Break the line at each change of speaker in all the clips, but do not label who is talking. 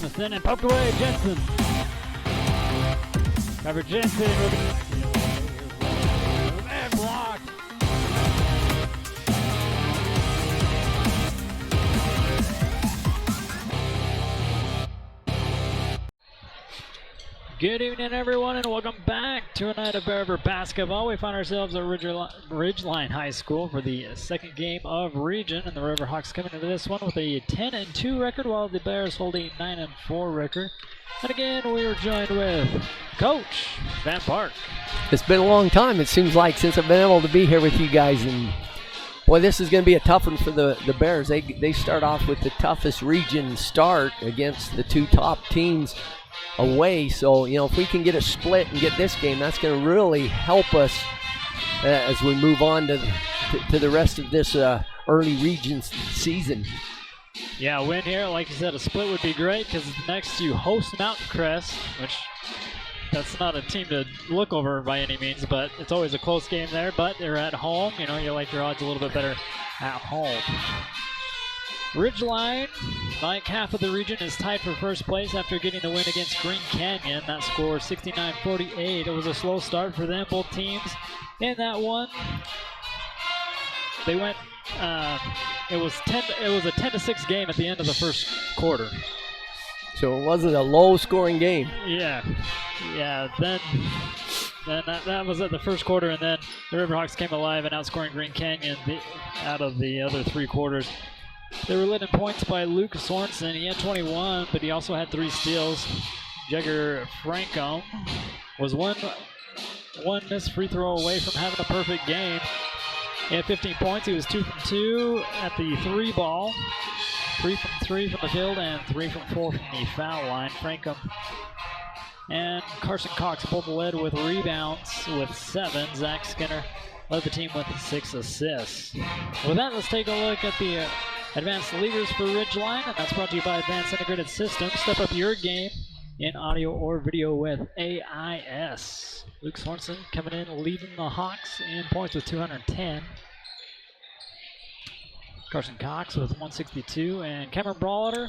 Jamison and poked away. Jensen. Cover Jensen and blocked. Good evening, everyone, and welcome back to a night of Bear River basketball. We find ourselves at Ridgeline High School for the second game of region, and the Riverhawks coming into this one with a 10-2 record, while the Bears hold a 9-4 record. And again, we are joined with Coach Van Park.
It's been a long time, it seems like, since I've been able to be here with you guys, and boy, this is going to be a tough one for the Bears. They start off with the toughest region start against the two top teams away, so if we can get a split and get this game, that's going to really help us as we move on to the rest of this early region season.
Yeah, win here, like you said, a split would be great, because next you host Mountain Crest, which that's not a team to look over by any means, but it's always a close game there. But they're at home, you like your odds a little bit better at home. Ridgeline, like half of the region, is tied for first place after getting the win against Green Canyon. That score 69-48. It was a slow start for them, both teams. In that one, they went. It was a 10-6 game at the end of the first quarter.
So it wasn't a low-scoring game.
Yeah. Then that was at the first quarter, and then the Riverhawks came alive and outscoring Green Canyon out of the other three quarters. They were led in points by Luke Sorensen. He had 21, but he also had 3 steals. Jagger Franco was one missed free throw away from having a perfect game. He had 15 points. He was 2 from 2 at the 3 ball, 3 from 3 from the field, and 3 from 4 from the foul line. Franco and Carson Cox both led with rebounds with 7. Zach Skinner led the team with 6 assists. With that, let's take a look at the Advanced Leaders for Ridgeline, and that's brought to you by Advanced Integrated Systems. Step up your game in audio or video with AIS. Luke Sorensen coming in, leading the Hawks in points with 210. Carson Cox with 162, and Cameron Brawler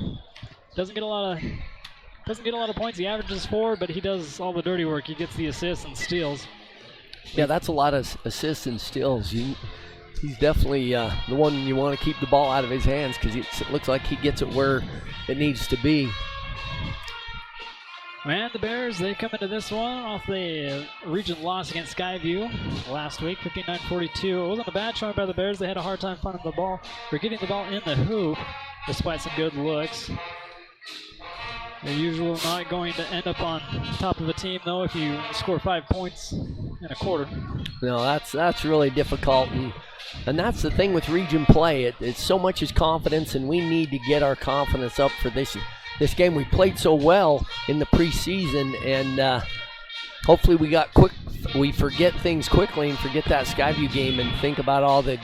doesn't get a lot of points. He averages 4, but he does all the dirty work. He gets the assists and steals.
Yeah, that's a lot of assists and steals. He's definitely the one you want to keep the ball out of his hands, because it looks like he gets it where it needs to be.
And the Bears, they come into this one off the region loss against Skyview last week, 59-42. It wasn't a bad showing by the Bears. They had a hard time finding the ball, or getting the ball in the hoop, despite some good looks. They're usually not going to end up on top of a team, though, if you score 5 points in a quarter.
No, that's really difficult, and that's the thing with region play. It's so much as confidence, and we need to get our confidence up for this game. We played so well in the preseason, and hopefully we forget things quickly and forget that Skyview game and think about all the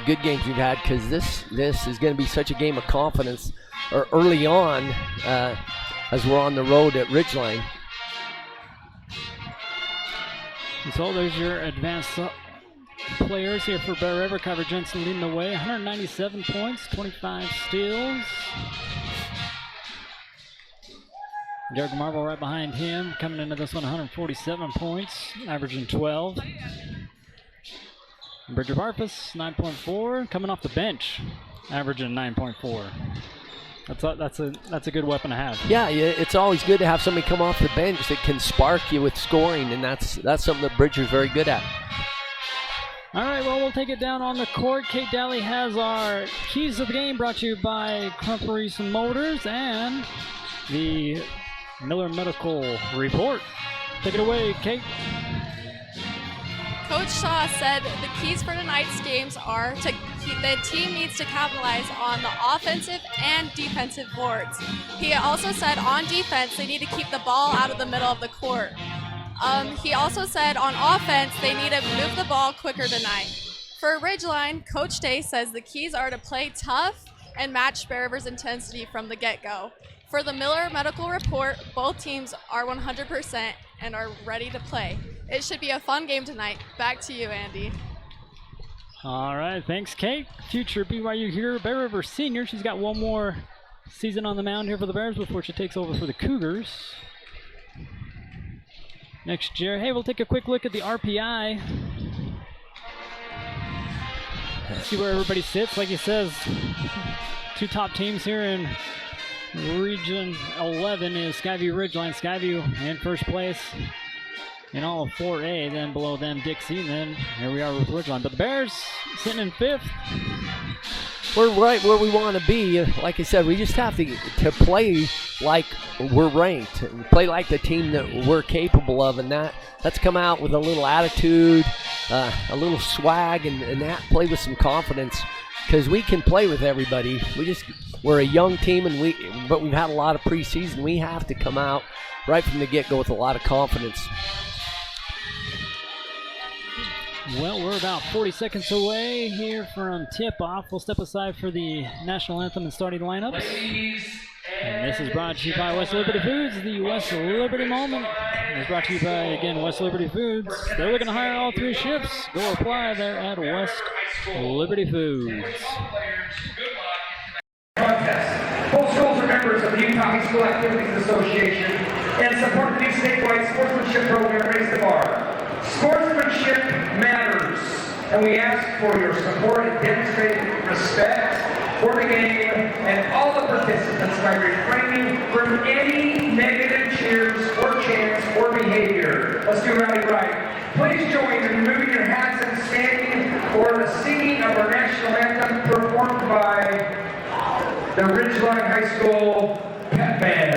good games we've had, because this is going to be such a game of confidence early on as we're on the road at Ridgeline.
So there's your advanced players here for Bear River. Cover Jensen leading the way, 197 points, 25 steals. Garrett Marble right behind him, coming into this one 147 points, averaging 12. Bridger Barfus, 9.4, coming off the bench, averaging 9.4. That's a good weapon to have.
Yeah, it's always good to have somebody come off the bench that can spark you with scoring, and that's something that Bridger's very good at.
All right, well, we'll take it down on the court. Kate Daly has our keys of the game, brought to you by Crump Motors and the Miller Medical Report. Take it away, Kate.
Coach Shaw said the keys for tonight's games are the team needs to capitalize on the offensive and defensive boards. He also said on defense they need to keep the ball out of the middle of the court. He also said on offense they need to move the ball quicker tonight. For Ridgeline, Coach Day says the keys are to play tough and match Bear River's intensity from the get-go. For the Miller Medical Report, both teams are 100% and are ready to play. It should be a fun game tonight. Back to you, Andy.
All right, thanks, Kate. Future BYU here, Bear River senior. She's got one more season on the mound here for the Bears before she takes over for the Cougars next year. Hey, we'll take a quick look at the RPI. See where everybody sits. Like he says, two top teams here in Region 11 is Skyview Ridgeline. Skyview in first place in all of 4A. Then below them, Dixie. And then here we are with Ridgeline. But the Bears sitting in fifth.
We're right where we want to be. Like I said, we just have to play like we're ranked, and play like the team that we're capable of, and that's come out with a little attitude, a little swag, and that play with some confidence, because we can play with everybody. We're a young team, but we've had a lot of preseason. We have to come out right from the get-go with a lot of confidence.
Well, we're about 40 seconds away here from tip-off. We'll step aside for the national anthem and starting lineups. And this is brought to you by West Liberty Foods. The West Liberty Moment is brought to you by, again, West Liberty Foods. They're looking to hire all 3 shifts. Go apply there at West Liberty Foods.
Both schools are members of the Utah High School Activities Association and support the new statewide sportsmanship program, Raise the Bar. Sportsmanship matters, and we ask for your support and demonstrated respect for the game and all the participants by refraining from any negative cheers or chants or behavior. Let's do rally right. Please join in removing your hats and standing for the singing of our national anthem performed by the Ridgeline High School Pep Band.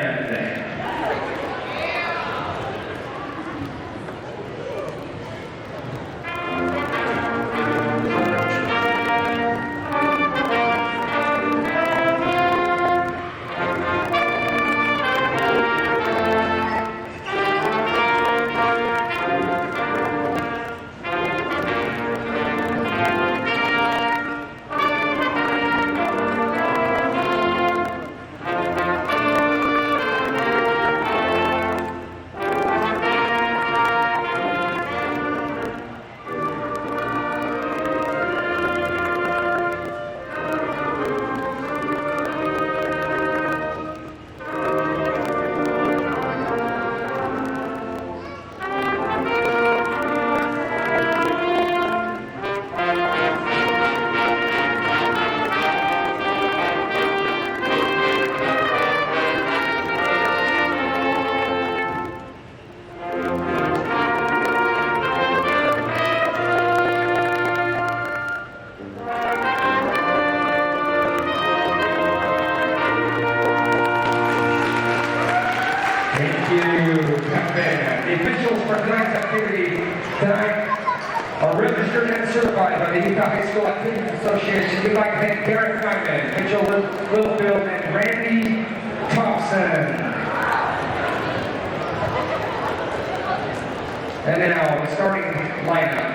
And now the starting lineup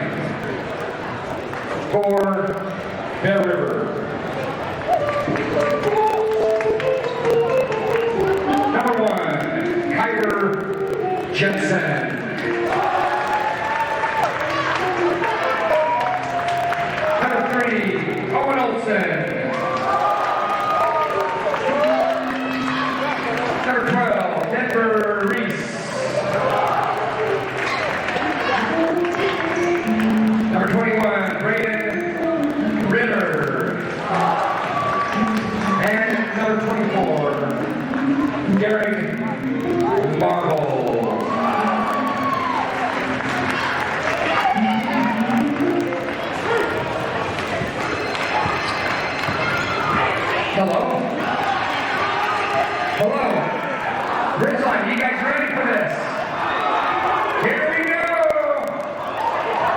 for Bear River. Number 1, Kyler Jensen. Number 3, Owen Olsen. Number 12, Denver Reese. Number 21, Braden Ritter. And number 24, Derek Marble. Hello? Hello? Ridgeline, you guys ready for this? Here we go!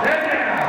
And now.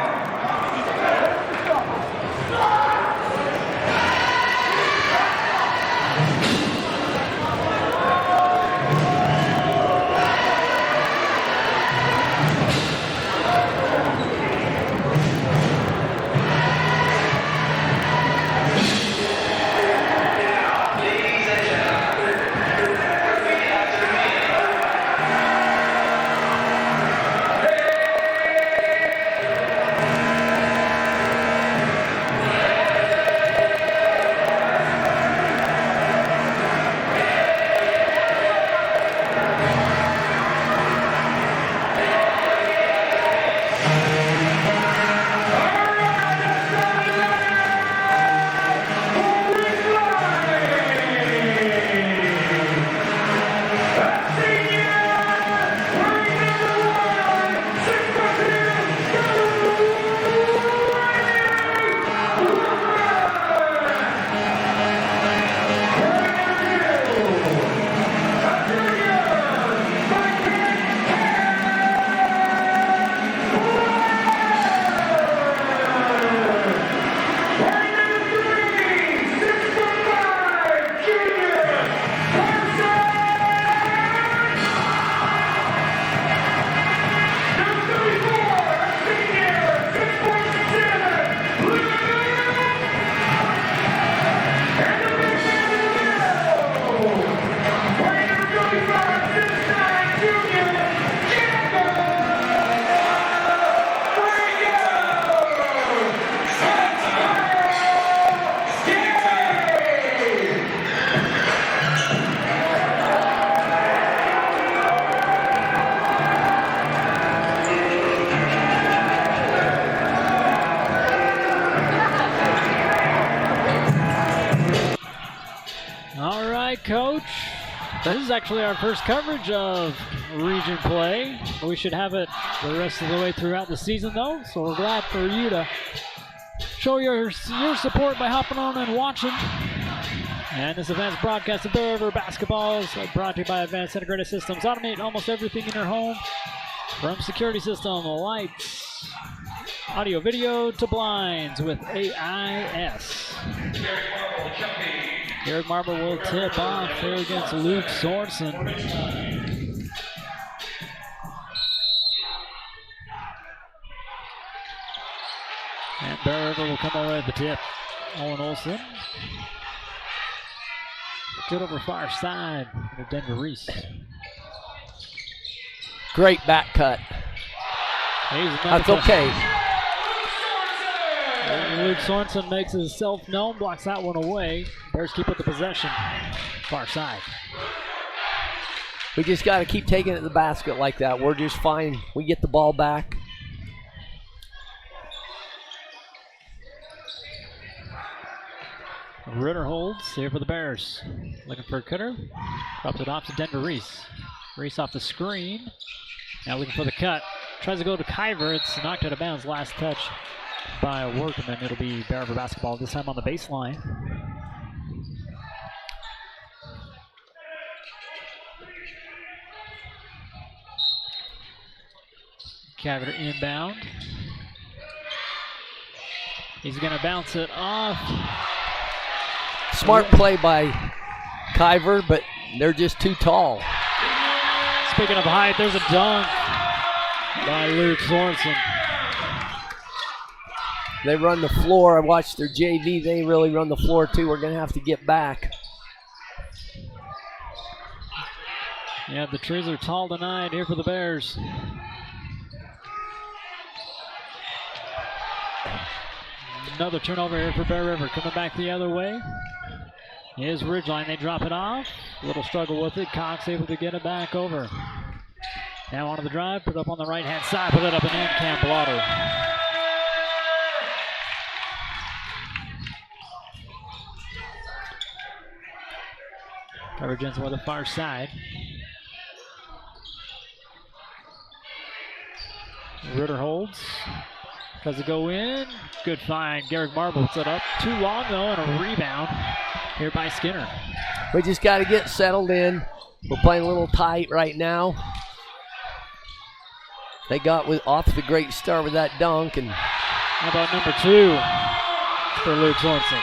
Coach. This is actually our first coverage of region play. We should have it the rest of the way throughout the season, though, so we're glad for you to show your support by hopping on and watching. And this advanced broadcast of Bear River basketball is brought to you by Advanced Integrated Systems. Automate almost everything in your home, from security system, lights, audio, video, to blinds with AIS. Derek Marble will tip off here against Luke Sorensen. And Bear River will come over at the tip. Owen Olsen. Good over far side of Denver Reese.
Great back cut. That's okay.
Luke Sorensen makes himself known, blocks that one away. Bears keep with the possession. Far side.
We just got to keep taking it to the basket like that. We're just fine. We get the ball back.
Ritter holds here for the Bears. Looking for a cutter. Drops it off to Denver Reese. Reese off the screen. Now looking for the cut. Tries to go to Kyver. It's knocked out of bounds. Last touch by a Workman. It'll be Bear River basketball, this time on the baseline. Kyver inbound. He's going to bounce it off.
Smart play by Kyver, but they're just too tall.
Speaking of height, there's a dunk by Luke Sorensen.
They run the floor. I watched their JV. They really run the floor, too. We're going to have to get back.
Yeah, the trees are tall tonight here for the Bears. Another turnover here for Bear River. Coming back the other way is Ridgeline. They drop it off. A little struggle with it. Cox able to get it back over. Now onto the drive. Put it up on the right-hand side. Put it up and in. Cam Blotter. Trevor Jensen with the far side. Ritter holds. Does it go in? Good find. Garrick Marble puts it up. Too long, though, and a rebound here by Skinner.
We just got to get settled in. We're playing a little tight right now. They got off the great start with that dunk. And
how about number 2 for Luke Sorensen?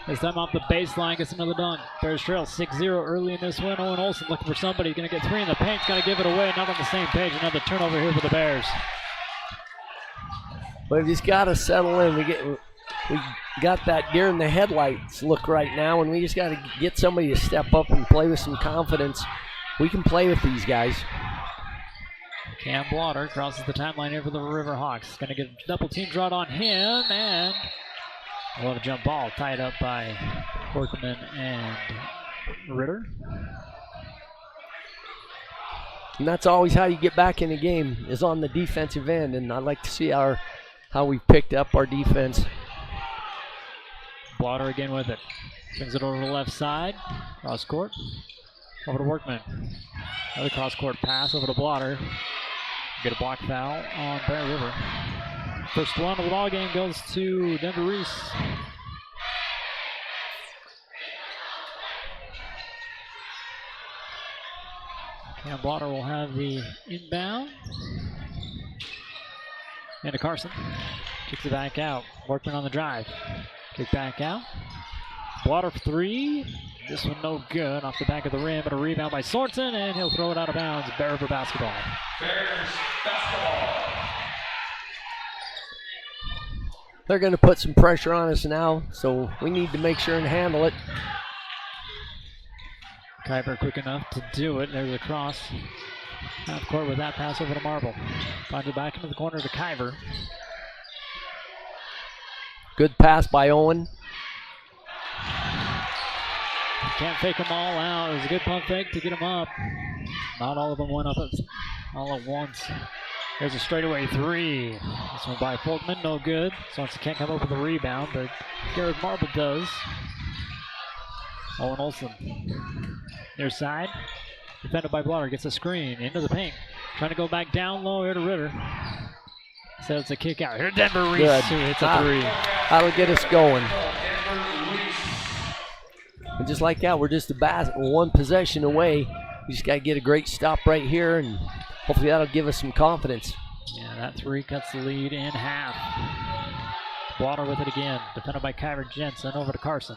This time off the baseline, gets another dunk. Bears trail 6-0 early in this one. Owen Olsen looking for somebody. He's going to get 3 in the paint. He's got to give it away. Not on the same page. Another turnover here for the Bears.
But we just got to settle in. We got that deer in the headlights look right now, and we just got to get somebody to step up and play with some confidence. We can play with these guys.
Cam Blotter crosses the timeline here for the Riverhawks. Going to get a double team drawn on him, and we'll have a jump ball tied up by Workman and Ritter.
And that's always how you get back in the game, is on the defensive end, and I'd like to see how we picked up our defense.
Blotter again with it. Brings it over to the left side. Cross court. Over to Workman. Another cross court pass over to Blotter. Get a block foul on Bear River. First one of the ball game goes to Denver Reese. Cam Blotter will have the inbound. And to Carson. Kicks it back out. Workman on the drive. Kick back out. Blotter for 3. This one no good. Off the back of the rim, but a rebound by Sorensen, and he'll throw it out of bounds. Bear River basketball.
Bears basketball.
They're going to put some pressure on us now, so we need to make sure and handle it.
Kyver quick enough to do it. There's a cross. Half court with that pass over to Marble. Finds it back into the corner to Kyver.
Good pass by Owen.
Can't fake them all out. It was a good pump fake to get them up. Not all of them went up all at once. There's a straightaway three. This one by Folkman, no good. Sorensen can't come up with a rebound, but Garrett Marble does. Owen Olsen. Near side. Defended by Blotter. Gets a screen into the paint. Trying to go back down low here to Ritter. So it's a kick out. Here Denver Reese who hits a three.
That'll get us going. And just like that, we're just one possession away. We just got to get a great stop right here, and hopefully that'll give us some confidence.
Yeah, that three cuts the lead in half. Blotter with it again. Defended by Kyver Jensen. Over to Carson.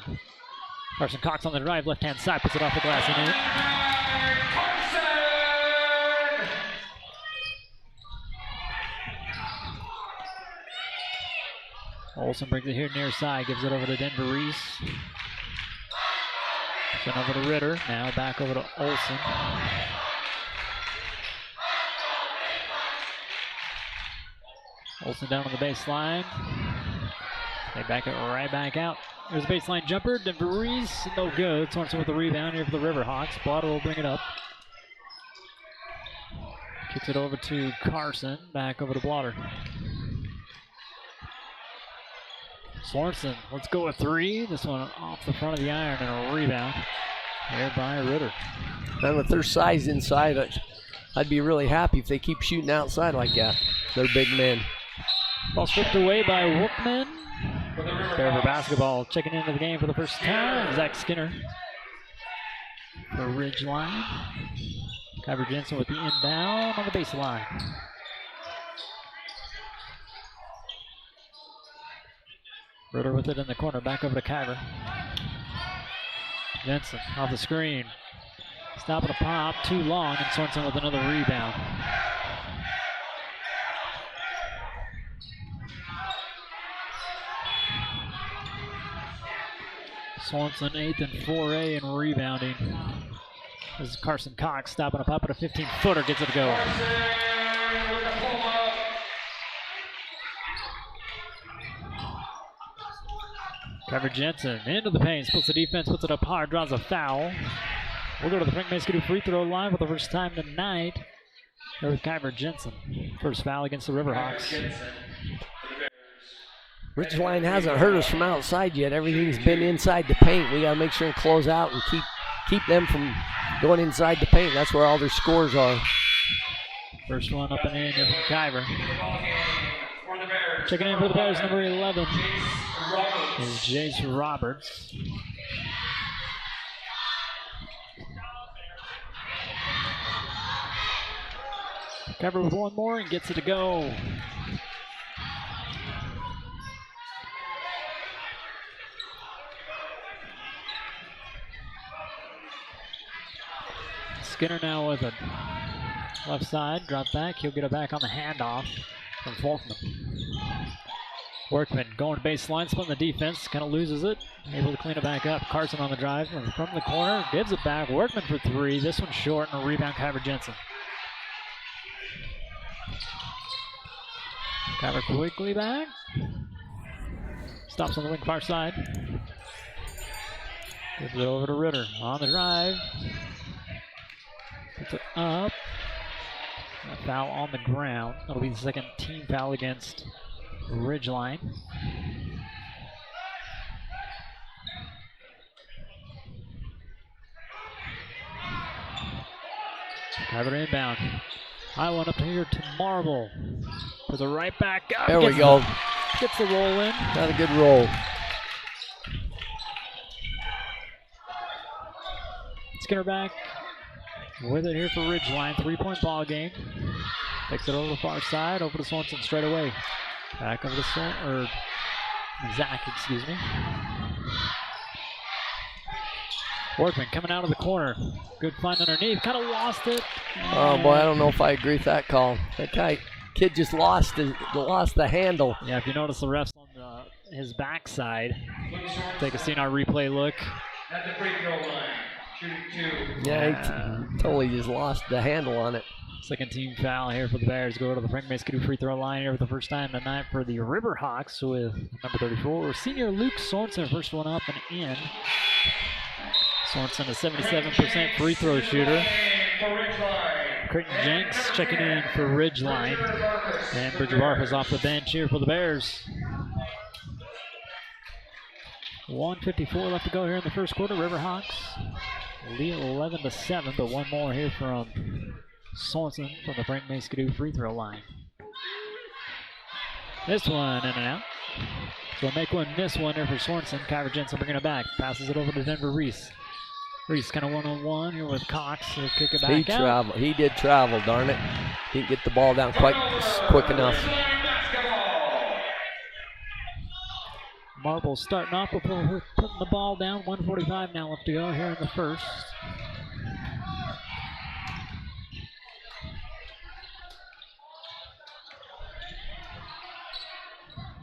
Carson Cox on the drive. Left-hand side. Puts it off the glass and in. Olsen brings it here near side, gives it over to Denver Reese. Then over to Ritter, now back over to Olsen. Olsen down on the baseline. They back it right back out. There's a baseline jumper, Denver Reese, no good. Sorensen with the rebound here for the Riverhawks. Blotter will bring it up. Kicks it over to Carson, back over to Blotter. Sorensen, let's go with three. This one off the front of the iron and a rebound here by Ritter.
And with their size inside, I'd be really happy if they keep shooting outside like that. They're big men.
Ball stripped away by Wolfman. River basketball checking into the game for the first time. Zach Skinner for Ridgeline. Kyver Jensen with the inbound on the baseline. Ritter with it in the corner, back over to Kyver. Jensen off the screen. Stopping a pop, too long, and Sorensen with another rebound. Sorensen 8th and 4A in rebounding. This is Carson Cox stopping a pop at a 15-footer, gets it to go. Kyver Jensen into the paint, splits the defense, puts it up hard, draws a foul. We'll go to the Frank Maskadoo free throw line for the first time tonight. Here with Kyver Jensen. First foul against the Riverhawks.
Ridgeline hasn't hurt us from outside yet. Everything's been inside the paint. We got to make sure and close out and keep them from going inside the paint. That's where all their scores are.
First one up and in here from Kyver. Checking in for the Bears, number 11 is Jace Roberts. Kyver with one more and gets it to go. Skinner now with it. Left side, drop back. He'll get it back on the handoff from Folkman. Workman going to baseline, splitting the defense, kind of loses it. Able to clean it back up. Carson on the drive from the corner, gives it back. Workman for three. This one's short, and a rebound, Kyver Jensen. Kyver quickly back. Stops on the wing far side. Gives it over to Ritter on the drive. Puts it up. A foul on the ground. That'll be the second team foul against Ridgeline. Kyver inbound. High one up here to Marble. Puts it right back up.
There we go.
Gets the roll in.
Not a good roll.
Skinner back with it here for Ridgeline. 3-point ball game. Takes it over the far side, over to Sorensen straight away. Back over to Zach, excuse me. Workman coming out of the corner. Good find underneath. Kind of lost it.
Oh boy, I don't know if I agree with that call. That kid just lost the handle.
Yeah, if you notice the refs on his backside. Take a CNR replay look.
At the free throw line.
Yeah, he totally just lost the handle on it.
Second team foul here for the Bears. Go to the Frank Maskadoo free throw line here for the first time tonight for the Riverhawks with number 34. Senior Luke Sorensen, first one up and in. Sorensen, a 77% free throw shooter. Creighton Jenks checking in for Ridgeline. And Bridger Barfus off the bench here for the Bears. 1:54 left to go here in the first quarter. Riverhawks lead 11-7, but one more here from Sorensen from the Frank Maskadoo free throw line. This one in and out. So make one, miss one there for Sorensen. Kyver Jensen bringing it back. Passes it over to Denver Reese. Reese kind of one-on-one here with Cox. He'll kick it back out.
He did travel, darn it. Didn't get the ball down quite quick enough.
Marble starting off before putting the ball down. 1:45 now left to go here in the first.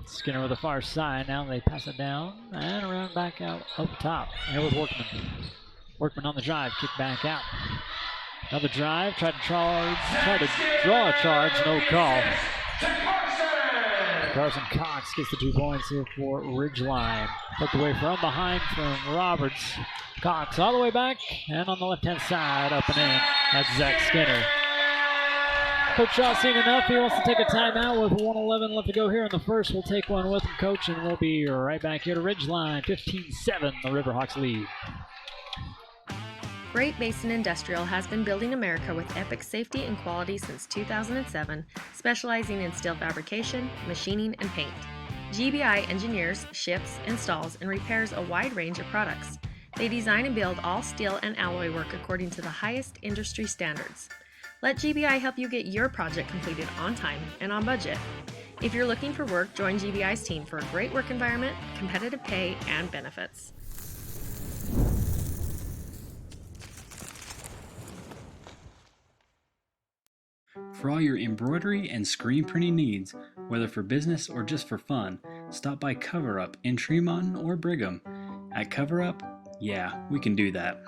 Skinner with the far side. Now they pass it down and around back out up top. Here with Workman. Workman on the drive, kick back out. Another drive, tried to draw a charge, no call. Carson Cox gets the 2 points here for Ridgeline. Put away from behind from Roberts. Cox all the way back and on the left-hand side, up and in. That's Zach Skinner. Coach Shaw seen enough. He wants to take a timeout with 1:11 left to go here in the first. We'll take one with him, Coach, and we'll be right back here to Ridgeline. 15-7, the Riverhawks lead.
Great Basin Industrial has been building America with epic safety and quality since 2007, specializing in steel fabrication, machining, and paint. GBI engineers, ships, installs, and repairs a wide range of products. They design and build all steel and alloy work according to the highest industry standards. Let GBI help you get your project completed on time and on budget. If you're looking for work, join GBI's team for a great work environment, competitive pay, and benefits.
For all your embroidery and screen printing needs, whether for business or just for fun, stop by Cover Up in Tremont or Brigham. At Cover Up, yeah, we can do that.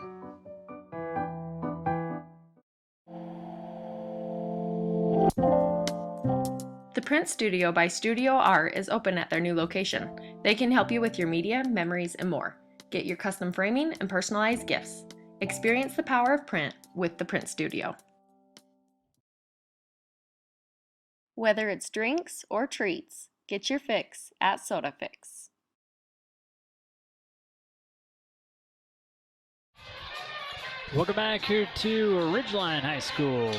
The Print Studio by Studio R is open at their new location. They can help you with your media, memories, and more. Get your custom framing and personalized gifts. Experience the power of print with the Print Studio. Whether it's drinks or treats, get your fix at Soda Fix.
Welcome back here to Ridgeline High School.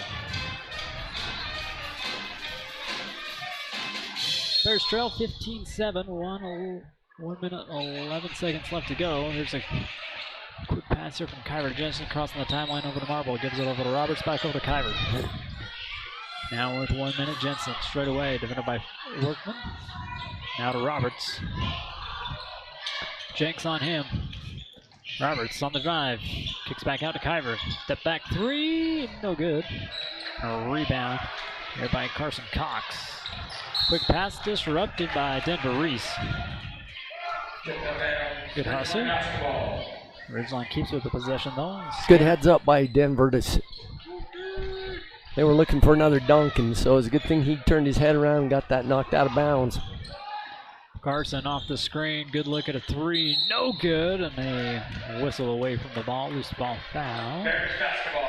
Bears trail 15-7, 1 minute 11 seconds left to go. Here's a quick pass here from Kyver Jensen crossing the timeline over to Marble. Gives it over to Roberts, back over to Kyver. Now with 1 minute, Jensen straight away, defended by Workman. Now to Roberts. Jenks on him. Roberts on the drive. Kicks back out to Kyver. Step back three, no good. A rebound here by Carson Cox. Quick pass disrupted by Denver Reese. Good hustle. Ridgeline keeps with the possession though.
Good heads up by Denver. They were looking for another dunk, and so it was a good thing he turned his head around and got that knocked out of bounds.
Carson off the screen, good look at a three, no good, and they whistle away from the ball, loose ball foul.
Bears basketball.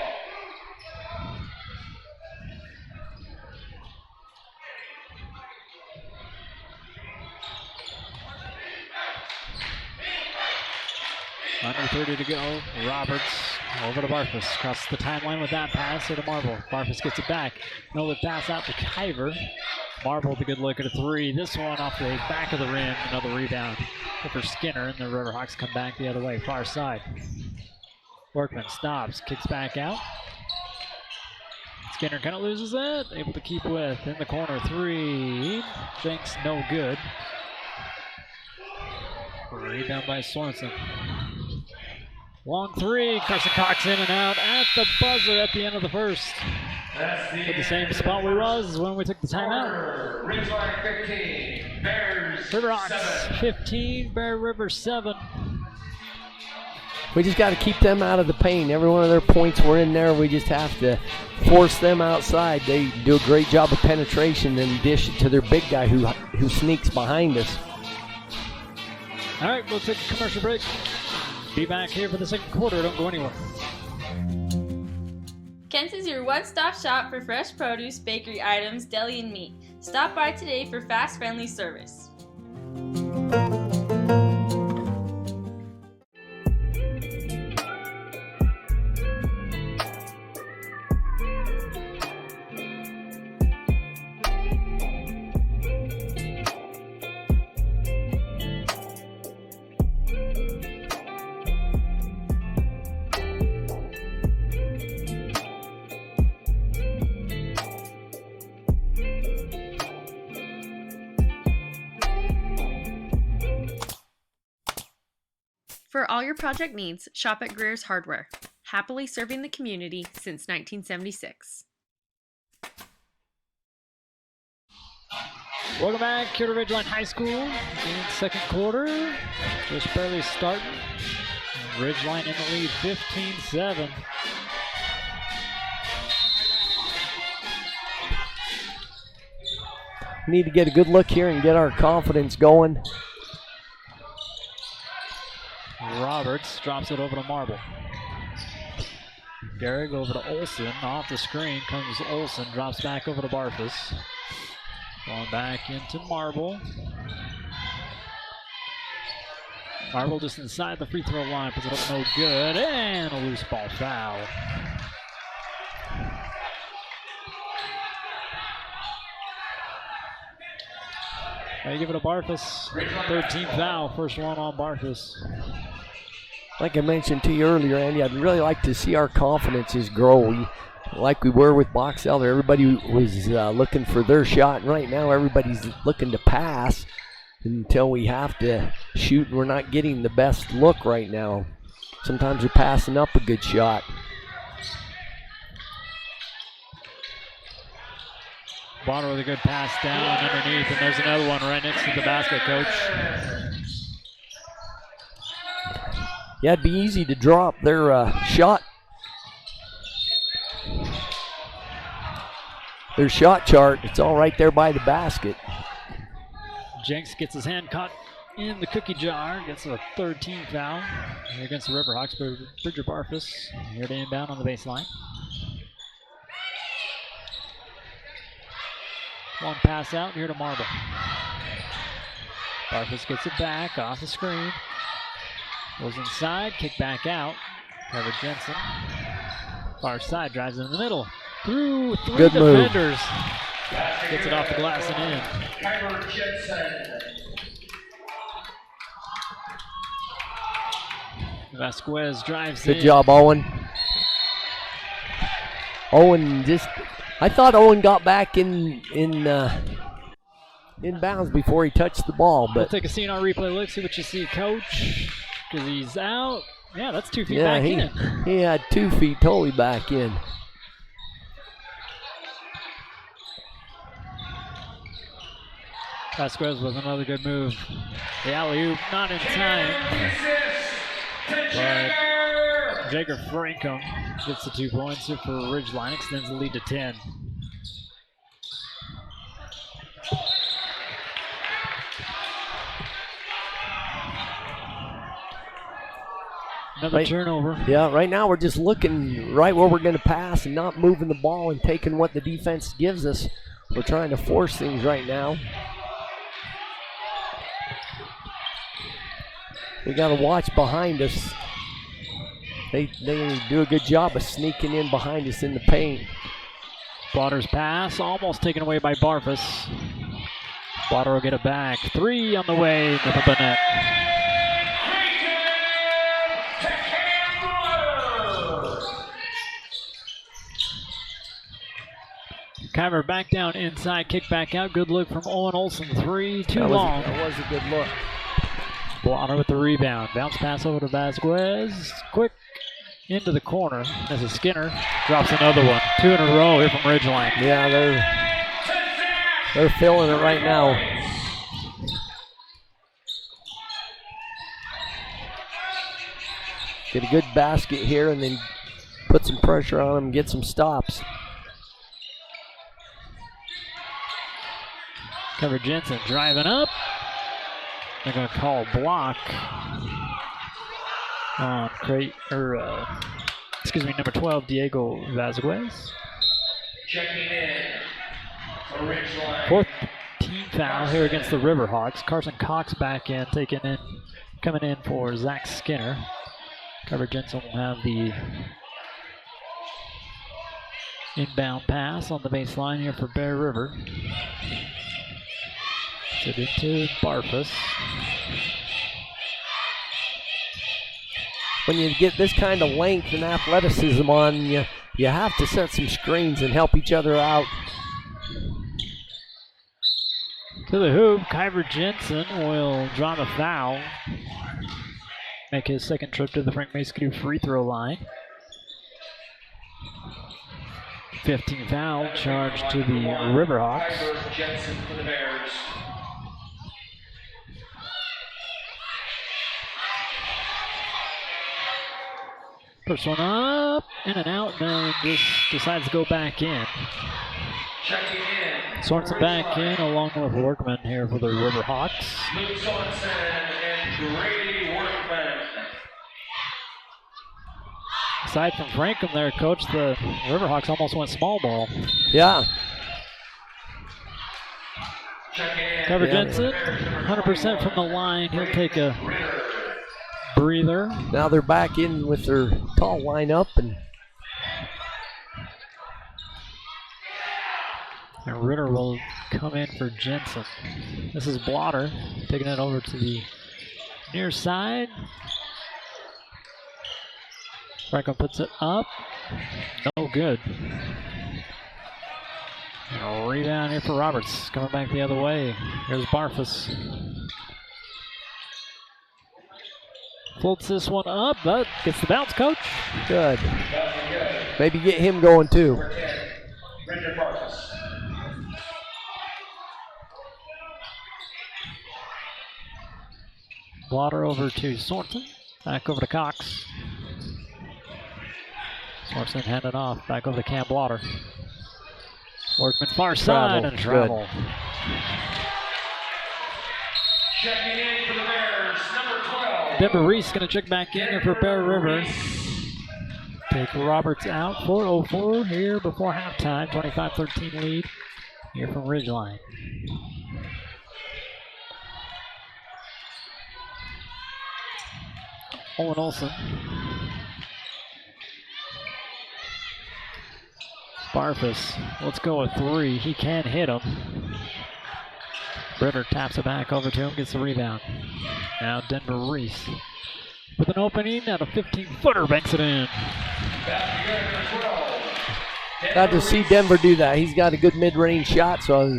Under 30 to go. Roberts over to Barfus. Crosses the timeline with that pass to Marble. Barfus gets it back. No look pass out to Kyver. Marble with a good look at a three. This one off the back of the rim. Another rebound for Skinner, and the Riverhawks come back the other way, far side. Workman stops, kicks back out. Skinner kind of loses it. Able to keep with. In the corner, three. Jenks, no good. Rebound by Sorensen. Long three, Carson Cox in and out at the buzzer at the end of the first. At the same spot we was when we took the timeout.
Ridgeline 15, Bears
Riverhawks 15, Bear River 7.
We just got to keep them out of the paint. Every one of their points were in there. We just have to force them outside. They do a great job of penetration and dish it to their big guy who sneaks behind us.
All right, we'll take a commercial break. Be back here for the second quarter. Don't go anywhere.
Kent's is your one-stop shop for fresh produce, bakery items, deli, and meat. Stop by today for fast, friendly service.
For all your project needs, shop at Greer's Hardware. Happily serving the community since 1976.
Welcome back here to Ridgeline High School in second quarter. Just barely starting. Ridgeline in the lead, 15-7.
We need to get a good look here and get our confidence going.
Roberts drops it over to Marble. Garrick over to Olson. Off the screen comes Olson. Drops back over to Barfus. Going back into Marble. Marble just inside the free throw line. Puts it up no good. And a loose ball foul. They give it to Barfus. Third team foul. First one on Barfus.
Like I mentioned to you earlier, Andy, I'd really like to see our confidences grow. Like we were with Box Elder, everybody was looking for their shot, and right now everybody's looking to pass until we have to shoot, and we're not getting the best look right now. Sometimes we're passing up a good shot.
Bonner with a good pass down underneath, and there's another one right next to the basket, Coach.
Yeah, it'd be easy to drop their shot. Their shot chart, it's all right there by the basket.
Jenks gets his hand caught in the cookie jar, gets a third team foul here against the Riverhawks. Bridger Barfus here to inbound on the baseline. One pass out here to Marble. Barfus gets it back off the screen. Goes inside, kick back out. Trevor Jensen. Far side, drives in the middle. Through three
good
defenders.
Move.
Gets it off the glass and in.
Trevor Jensen.
Vasquez drives
Good
in.
job, Owen. Owen just, I thought Owen got back in bounds before he touched the ball,
We'll
but
take a scene on replay. Look, see what you see, Coach. Because he's out. Yeah, that's 2 feet back in.
He had 2 feet totally back in.
Vasquez with another good move. The alley-oop, not in time. But Jager Frankham gets the 2 points here for Ridgeline, extends the lead to 10. Another turnover.
Yeah, right now we're just looking right where we're going to pass and not moving the ball and taking what the defense gives us. We're trying to force things right now. We got to watch behind us. They do a good job of sneaking in behind us in the paint.
Blotter's pass, almost taken away by Barfus. Blotter will get it back. 3 on the way with the net. Kyver back down inside, kick back out. Good look from Owen Olson. 3, too long.
That was a good look.
Blotter with the rebound. Bounce pass over to Vasquez. Quick into the corner. This is Skinner. Drops another one. 2 in a row here from Ridgeline.
Yeah, they're feeling it right now. Get a good basket here and then put some pressure on them and get some stops.
Cover Jensen driving up. They're going to call a block on number 12, Diego Vasquez.
Checking in. For Ridgeline.
Fourth team foul here against the Riverhawks. Carson Cox back in, coming in for Zach Skinner. Trevor Jensen will have the inbound pass on the baseline here for Bear River. Send it to Barfus.
When you get this kind of length and athleticism on you, you have to set some screens and help each other out.
To the hoop, Kyver Jensen will draw the foul. Make his second trip to the Frank Mason free throw line. 15 foul charge to the Riverhawks.
Kyver Jensen for the Bears.
First one up, in and out, and then just decides to go back in.
Checking in.
Sorensen back in along with Workman here for the Riverhawks.
Luke Sorensen and Grady Workman.
Aside from Frankham there, Coach, the Riverhawks almost went small ball.
Yeah.
Cover Jensen, 100% from the line. He'll take a breather.
Now they're back in with their tall lineup, and
Ritter will come in for Jensen. This is Blotter taking it over to the near side. Franklin puts it up. No good. And a rebound here for Roberts. Coming back the other way. Here's Barfus. Floats this one up, but gets the bounce, Coach.
good. Maybe get him going too.
Richard Barfus.
Blotter over to Sorensen. Back over to Cox. Sorensen handed off. Back over to Cam Blotter. Workman far side and travel.
Checking in for the Bears, number 12.
Denver Reese going to check back in here for Bear River. Take Roberts out. 4:04 here before halftime. 25-13 lead here from Ridgeline. Owen Olsen. Barfus, let's go with three. He can hit him. Britter taps it back over to him, gets the rebound. Now Denver Reese with an opening at a 15-footer, banks it in.
Glad to see Denver do that. He's got a good mid-range shot, so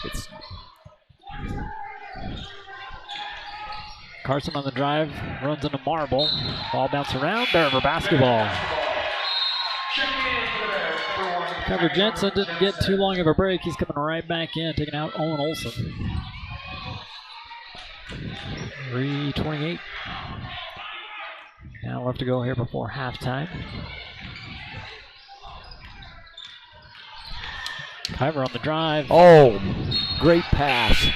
it's
Carson on the drive, runs into Marble. Ball bounce around, Bear River basketball. Trevor Jensen didn't get too long of a break. He's coming right back in, taking out Owen Olsen. 3:28. Now left to go here before halftime. Kyver on the drive.
Oh, great pass.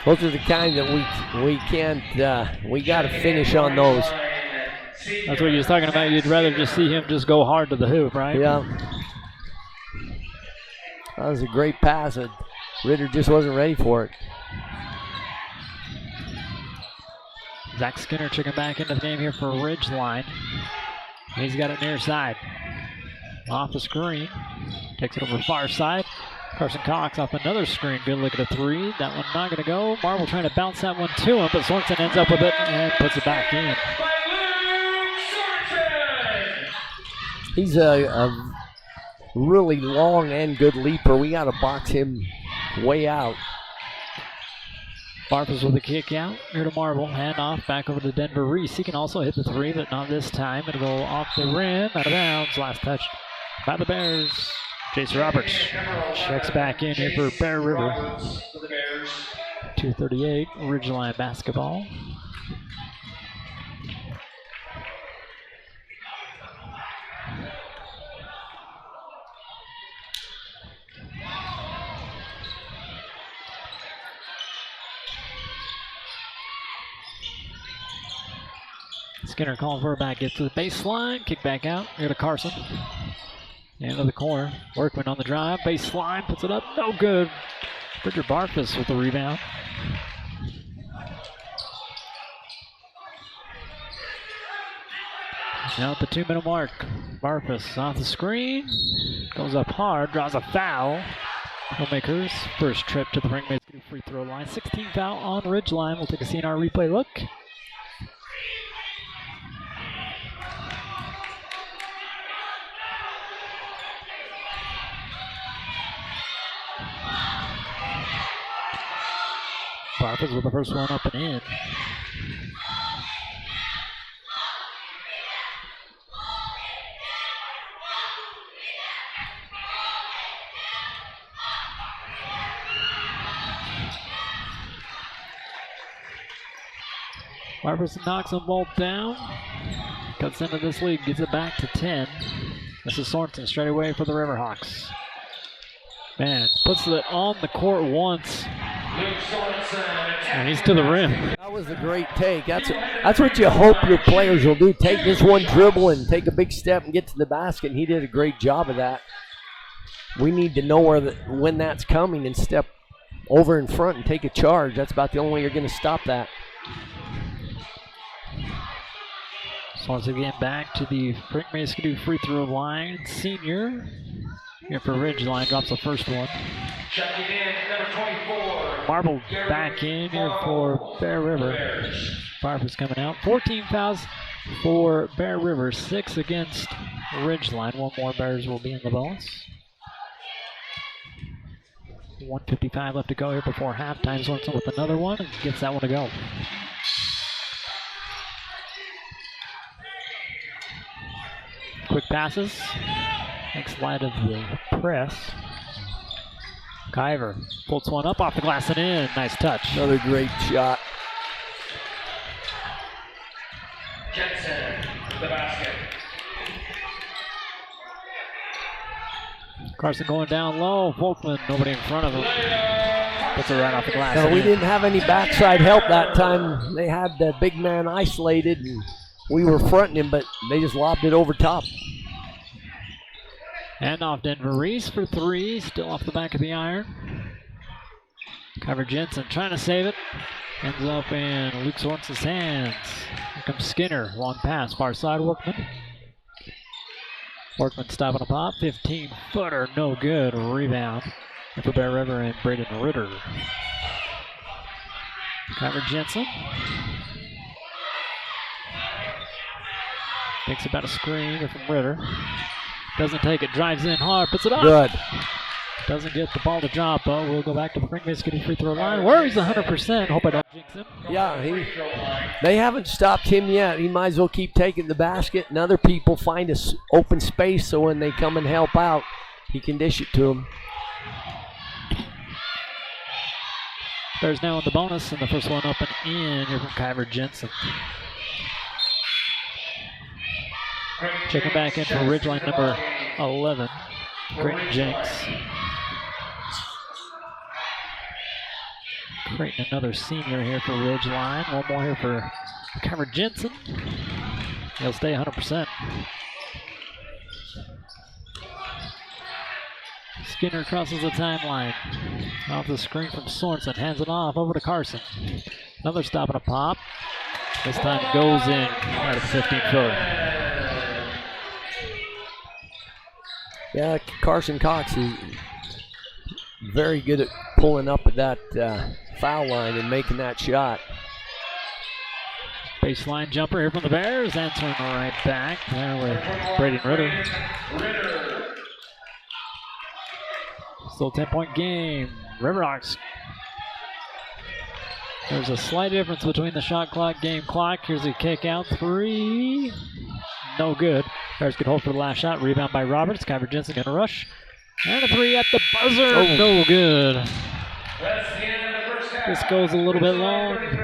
Those are the kind that we can't, we got to finish on those.
That's what you was talking about. You'd rather just see him just go hard to the hoop, right?
Yeah. That was a great pass. Ritter just wasn't ready for it.
Zach Skinner checking back into the game here for Ridgeline. He's got it near side. Off the screen. Takes it over far side. Carson Cox off another screen. Good look at a three. That one not going to go. Marble trying to bounce that one to him, but Sorensen ends up with it and puts it back in.
He's a really long and good leaper. We got to box him way out.
Barfus with a kick out. Here to Marble. Hand off. Back over to Denver Reese. He can also hit the three, but not this time. It'll go off the rim. Out of bounds. Last touch by the Bears. Jason Roberts checks back in here for Bear River. 2:38. Ridgeline basketball. Skinner calling for a back. Gets to the baseline. Kick back out. Here to Carson. Into the corner. Workman on the drive. Baseline. Puts it up. No good. Bridger Barfus with the rebound. Now at the 2-minute mark. Barfus off the screen. Goes up hard. Draws a foul. He'll make his first trip to the Frank Mason free throw line. 16 foul on Ridgeline. We'll take a CNR replay look. Barfus with the first one up and in. Barfus knocks them both down. Cuts into this lead, gets it back to 10. This is Sorensen straight away for the Riverhawks. Man, puts it on the court once. And he's to the rim.
That was a great take. That's what you hope your players will do. Take this one dribble and take a big step and get to the basket. And he did a great job of that. We need to know when that's coming and step over in front and take a charge. That's about the only way you're going to stop that.
Sorensen again back to the Frank Mason free throw line. Senior here for Ridgeline drops the first one.
Checking in, number 24.
Marble back in here for Bear River. Barfus coming out. 14 fouls for Bear River. 6 against Ridgeline. One more Bears will be in the bonus. 1:55 left to go here before halftime. Sorensen with another one and gets that one to go. Quick passes. Makes light of the press. Kyver pulls one up off the glass and in. Nice touch.
Another great shot.
Jensen, the basket.
Carson going down low. Volkman, nobody in front of him. Puts it right off the glass.
No, we didn't have any backside help that time. They had the big man isolated, and we were fronting him, but they just lobbed it over top.
And off Denver Reese for 3. Still off the back of the iron. Kyver Jensen trying to save it. Ends up in Luke Sorensen's hands. Here comes Skinner. Long pass. Far side Workman. Workman stopping a pop. 15-footer. No good. Rebound for Bear River and Braden Ritter. Kyver Jensen. Thinks about a screen from Ritter. Doesn't take it, drives in hard, puts it up.
Good.
Doesn't get the ball to drop, but we'll go back to the Frank Mason free throw line. Where he's 100%. Hope I don't jinx him.
Yeah, they haven't stopped him yet. He might as well keep taking the basket, and other people find a open space so when they come and help out, he can dish it to them.
Bears now in the bonus, and the first one up and in here from Kyver Jensen. Checking back in for Ridgeline number 11, Creighton Jenks. Creighton, another senior here for Ridgeline. One more here for Kyver Jensen. He'll stay 100%. Skinner crosses the timeline. Off the screen from Sorensen. Hands it off over to Carson. Another stop and a pop. This time goes in at a 15-footer.
Yeah, Carson Cox is very good at pulling up at that foul line and making that shot.
Baseline jumper here from the Bears. Answering right back there with Braden Ritter. Still 10-point game. Riverhawks. There's a slight difference between the shot clock, game clock. Here's a kick out. 3. No good. Bears could hold for the last shot. Rebound by Roberts. Kyver Jensen gonna rush. And a 3 at the buzzer.
Oh.
No good.
That's the end of the first half.
This goes a little bit long.
33.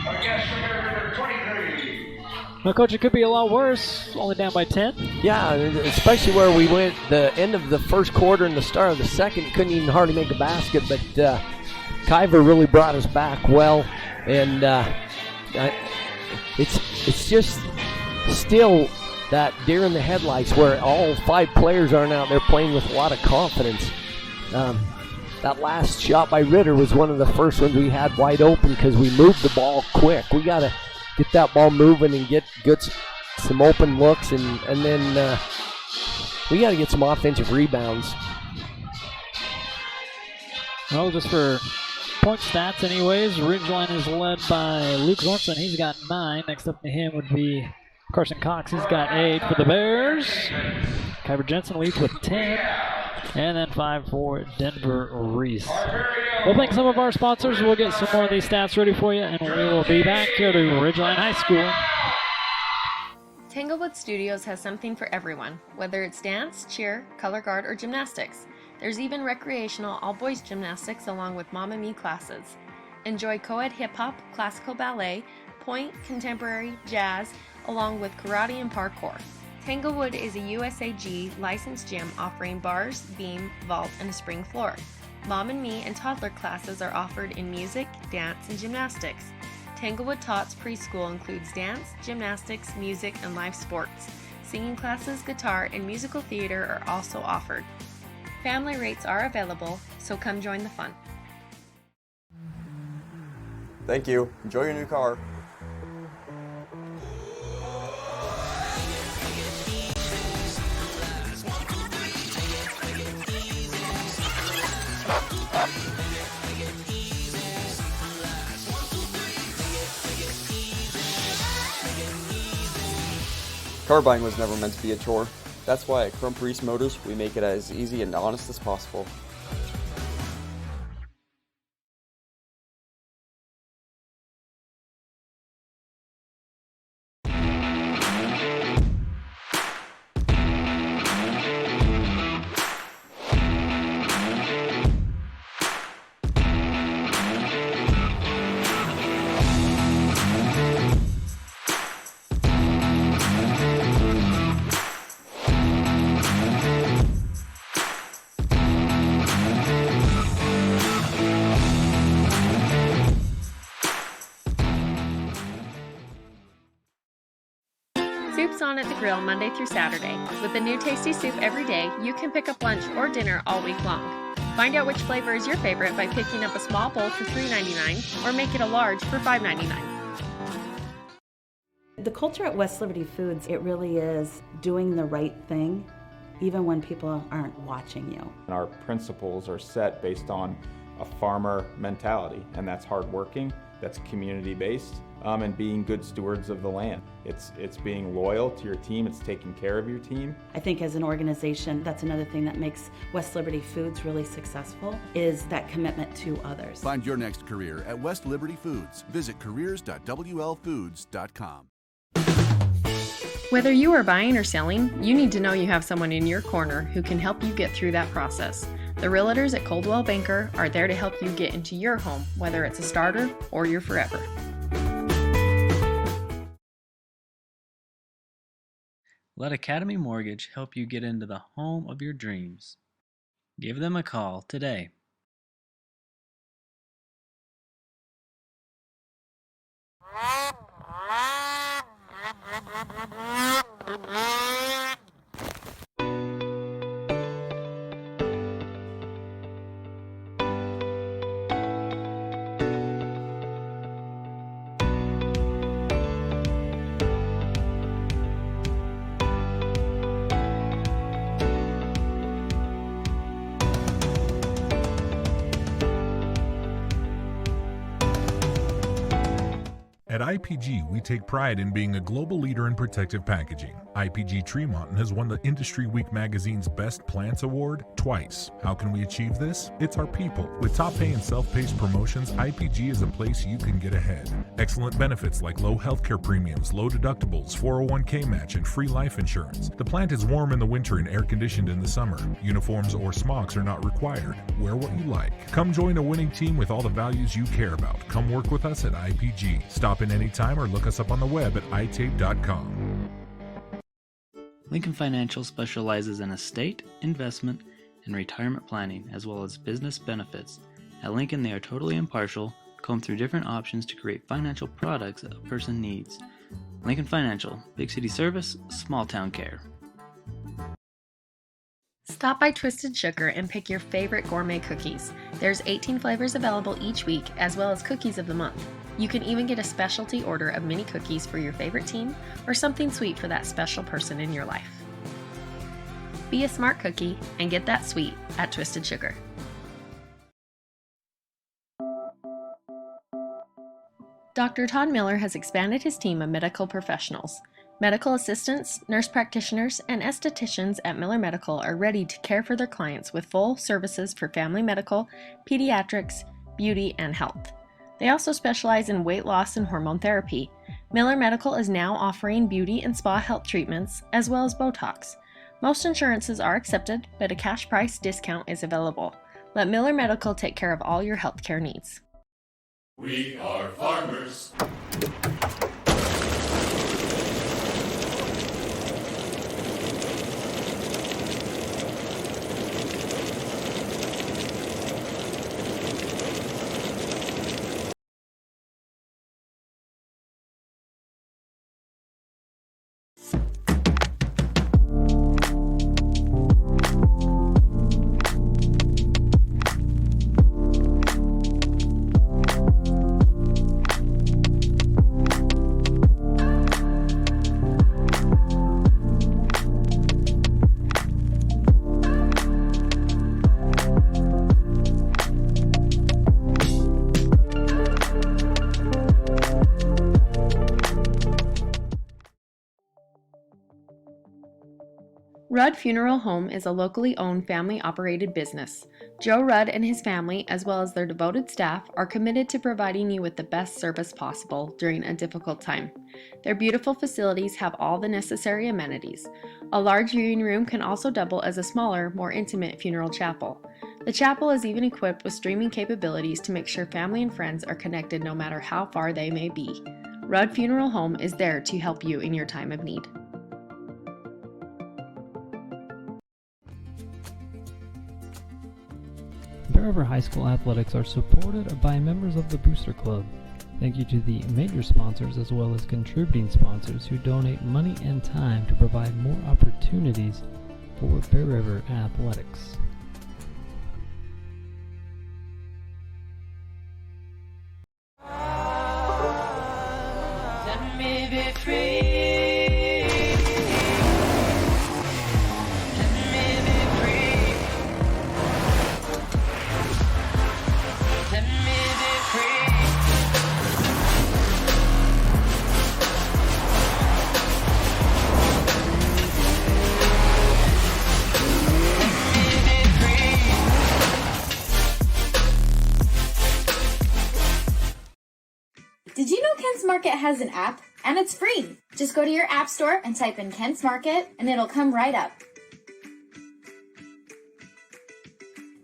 Our guest from River 23.
Well, Coach, it could be a lot worse. Only down by 10.
Yeah, especially where we went the end of the first quarter and the start of the second. Couldn't even hardly make a basket, but Kyver really brought us back well. And it's just still that deer in the headlights where all 5 players aren't out there playing with a lot of confidence. That last shot by Ritter was one of the first ones we had wide open because we moved the ball quick. We got to get that ball moving and get some open looks, and then we got to get some offensive rebounds.
Well, just for point stats anyways, Ridgeline is led by Luke Zornson. He's got 9. Next up to him would be Carson Cox. He's got 8 for the Bears. Kyber Jensen leads with 10. And then 5 for Denver Reese. We'll thank some of our sponsors. We'll get some more of these stats ready for you, and we will be back here to Ridgeline High School.
Tanglewood Studios has something for everyone, whether it's dance, cheer, color guard, or gymnastics. There's even recreational all-boys gymnastics along with Mamma Mia classes. Enjoy co-ed hip-hop, classical ballet, point, contemporary, jazz, along with karate and parkour. Tanglewood is a USAG licensed gym offering bars, beam, vault, and a spring floor. Mom and Me and toddler classes are offered in music, dance, and gymnastics. Tanglewood Tots preschool includes dance, gymnastics, music, and live sports. Singing classes, guitar, and musical theater are also offered. Family rates are available, so come join the fun.
Thank you. Enjoy your new car. Car buying was never meant to be a chore. That's why at Crump Reese Motors, we make it as easy and honest as possible.
Soup's on at the grill Monday through Saturday. With a new tasty soup every day, you can pick up lunch or dinner all week long. Find out which flavor is your favorite by picking up a small bowl for $3.99 or make it a large for $5.99.
The culture at West Liberty Foods, it really is doing the right thing, even when people aren't watching you.
Our principles are set based on a farmer mentality, and that's hardworking, that's community-based, and being good stewards of the land. It's being loyal to your team, it's taking care of your team.
I think as an organization, that's another thing that makes West Liberty Foods really successful, is that commitment to others.
Find your next career at West Liberty Foods. Visit careers.wlfoods.com.
Whether you are buying or selling, you need to know you have someone in your corner who can help you get through that process. The realtors at Coldwell Banker are there to help you get into your home, whether it's a starter or your forever.
Let Academy Mortgage help you get into the home of your dreams. Give them a call today.
At IPG, we take pride in being a global leader in protective packaging. IPG Tremont has won the Industry Week magazine's Best Plants Award twice. How can we achieve this? It's our people. With top pay and self-paced promotions, IPG is a place you can get ahead. Excellent benefits like low healthcare premiums, low deductibles, 401k match, and free life insurance. The plant is warm in the winter and air-conditioned in the summer. Uniforms or smocks are not required. Wear what you like. Come join a winning team with all the values you care about. Come work with us at IPG. Stop in anytime or look us up on the web at itape.com.
Lincoln Financial specializes in estate, investment, and retirement planning, as well as business benefits. At Lincoln, they are totally impartial,
comb through different options to create financial products a person needs. Lincoln Financial, big city service, small town care.
Stop by Twisted Sugar and pick your favorite gourmet cookies. There's 18 flavors available each week, as well as cookies of the month. You can even get a specialty order of mini cookies for your favorite team or something sweet for that special person in your life. Be a smart cookie and get that sweet at Twisted Sugar. Dr. Todd Miller has expanded his team of medical professionals. Medical assistants, nurse practitioners, and estheticians at Miller Medical are ready to care for their clients with full services for family medical, pediatrics, beauty, and health. They also specialize in weight loss and hormone therapy. Miller Medical is now offering beauty and spa health treatments, as well as Botox. Most insurances are accepted, but a cash price discount is available. Let Miller Medical take care of all your healthcare needs.
We are farmers.
Rudd Funeral Home is a locally owned family-operated business. Joe Rudd and his family, as well as their devoted staff, are committed to providing you with the best service possible during a difficult time. Their beautiful facilities have all the necessary amenities. A large viewing room can also double as a smaller, more intimate funeral chapel. The chapel is even equipped with streaming capabilities to make sure family and friends are connected no matter how far they may be. Rudd Funeral Home is there to help you in your time of need.
Bear River High School athletics are supported by members of the Booster Club. Thank you to the major sponsors as well as contributing sponsors who donate money and time to provide more opportunities for Bear River athletics.
Let me be free.
Did you know Kent's Market has an app? And it's free! Just go to your app store and type in Kent's Market and it'll come right up.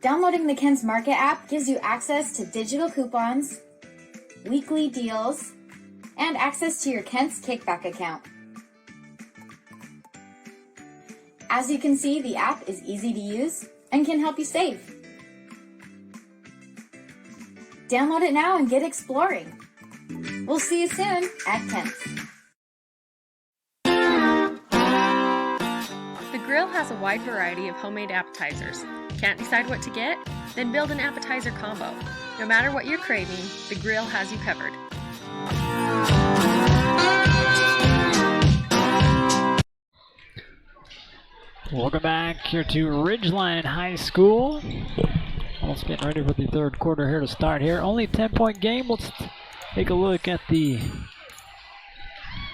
Downloading the Kent's Market app gives you access to digital coupons, weekly deals, and access to your Kent's Kickback account. As you can see, the app is easy to use and can help you save. Download it now and get exploring. We'll see you soon at Kent's.
The grill has a wide variety of homemade appetizers. Can't decide what to get? Then build an appetizer combo. No matter what you're craving, the grill has you covered.
Welcome back here to Ridgeline High School. Almost getting ready for the third quarter here to start here. Only a 10-point game. Let's take a look at the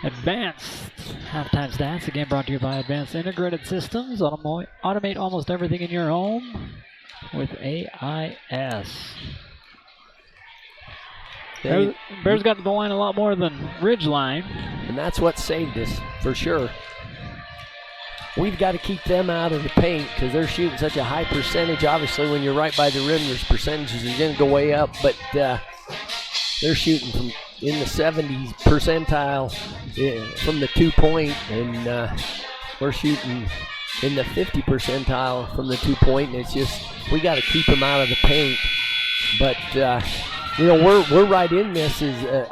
advanced halftime stats. Again, brought to you by Advanced Integrated Systems. Automate almost everything in your home with AIS. Bears got to the line a lot more than Ridgeline.
And that's what saved us, for sure. We've got to keep them out of the paint because they're shooting such a high percentage. Obviously, when you're right by the rim, there's percentages are going to go way up, but they're shooting from in the 70s percentile from the 2-point, and we're shooting in the 50 percentile from the 2-point, and it's just we got to keep them out of the paint. But You know, we're right in this.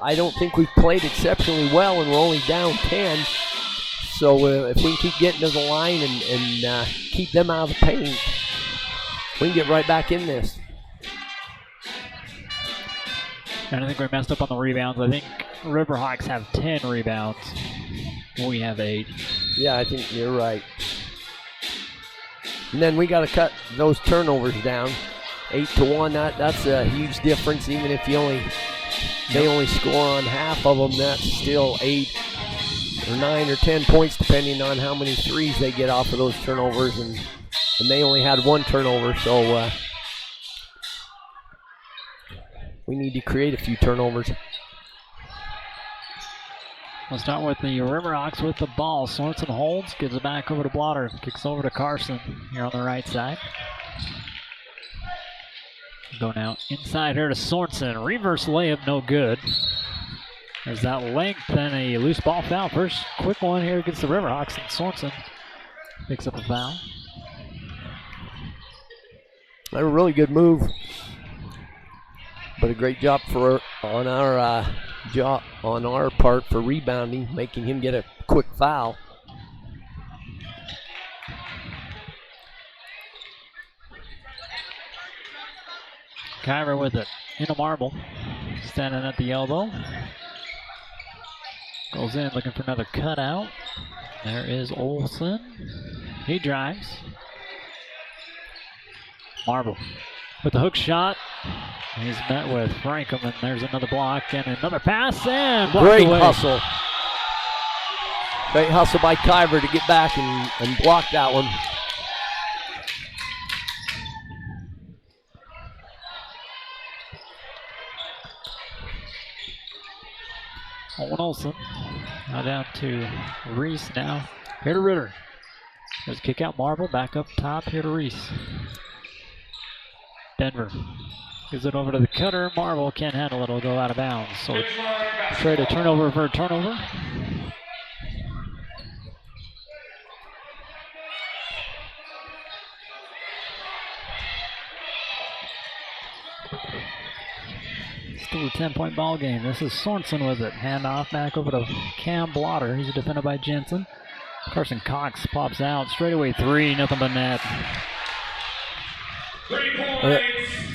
I don't think we've played exceptionally well, and we're only down 10. So if we can keep getting to the line and keep them out of the paint, we can get right back in this.
And I think we messed up on the rebounds. I think Riverhawks have 10 rebounds. We have 8.
Yeah, I think you're right. And then we got to cut those turnovers down. 8-1, that's a huge difference. Even if they only score on half of them, that's still 8 or 9 or 10 points, depending on how many threes they get off of those turnovers. And they only had 1 turnover, so we need to create a few turnovers.
We'll start with the Riverhawks with the ball. Sorensen holds, gives it back over to Blotter, kicks over to Carson here on the right side. Go now inside here to Sorensen. Reverse layup, no good. There's that length and a loose ball foul. First quick one here against the Riverhawks, and Sorensen picks up a foul.
A really good move, but a great job on our part for rebounding, making him get a quick foul.
Kyver with it into Marble, standing at the elbow. Goes in looking for another cutout. There is Olsen. He drives. Marble with the hook shot. He's met with Frankham, and there's another block and another pass, and blocked
Great
away.
hustle. Great hustle by Kyver to get back and block that one.
Owen Olsen. Now down to Reese now. Here to Ritter. There's a kick out Marble. Back up top here to Reese. Denver gives it over to the cutter. Marble can't handle it. It'll go out of bounds. So trade a turnover for a turnover. Still a 10-point ball game. This is Sorensen with it. Handoff back over to Cam Blotter. He's defended by Jensen. Carson Cox pops out. Straightaway 3. Nothing but net.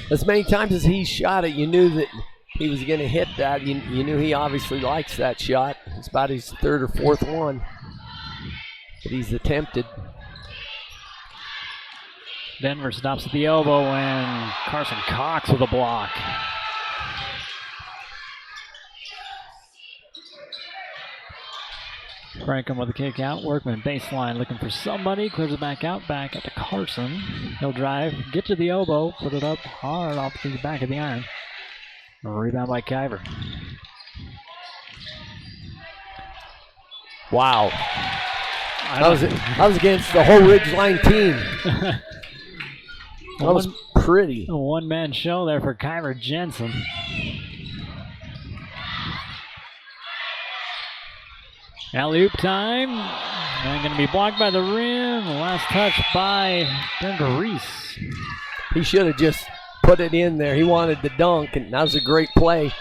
As many times as he shot it, you knew that he was going to hit that. You knew he obviously likes that shot. It's about his 3rd or 4th one that he's attempted.
Denver stops at the elbow, and Carson Cox with a block. Frankham with a kick out. Workman baseline looking for somebody. Clears it back out. Back at to Carson. He'll drive. Get to the elbow. Put it up hard off the back of the iron. A rebound by Kyver.
Wow. That was against the whole Ridgeline team. That was pretty.
A one-man show there for Kyver Jensen. Alley-oop time. And going to be blocked by the rim. Last touch by Denver Reese.
He should have just put it in there. He wanted the dunk, and that was a great play.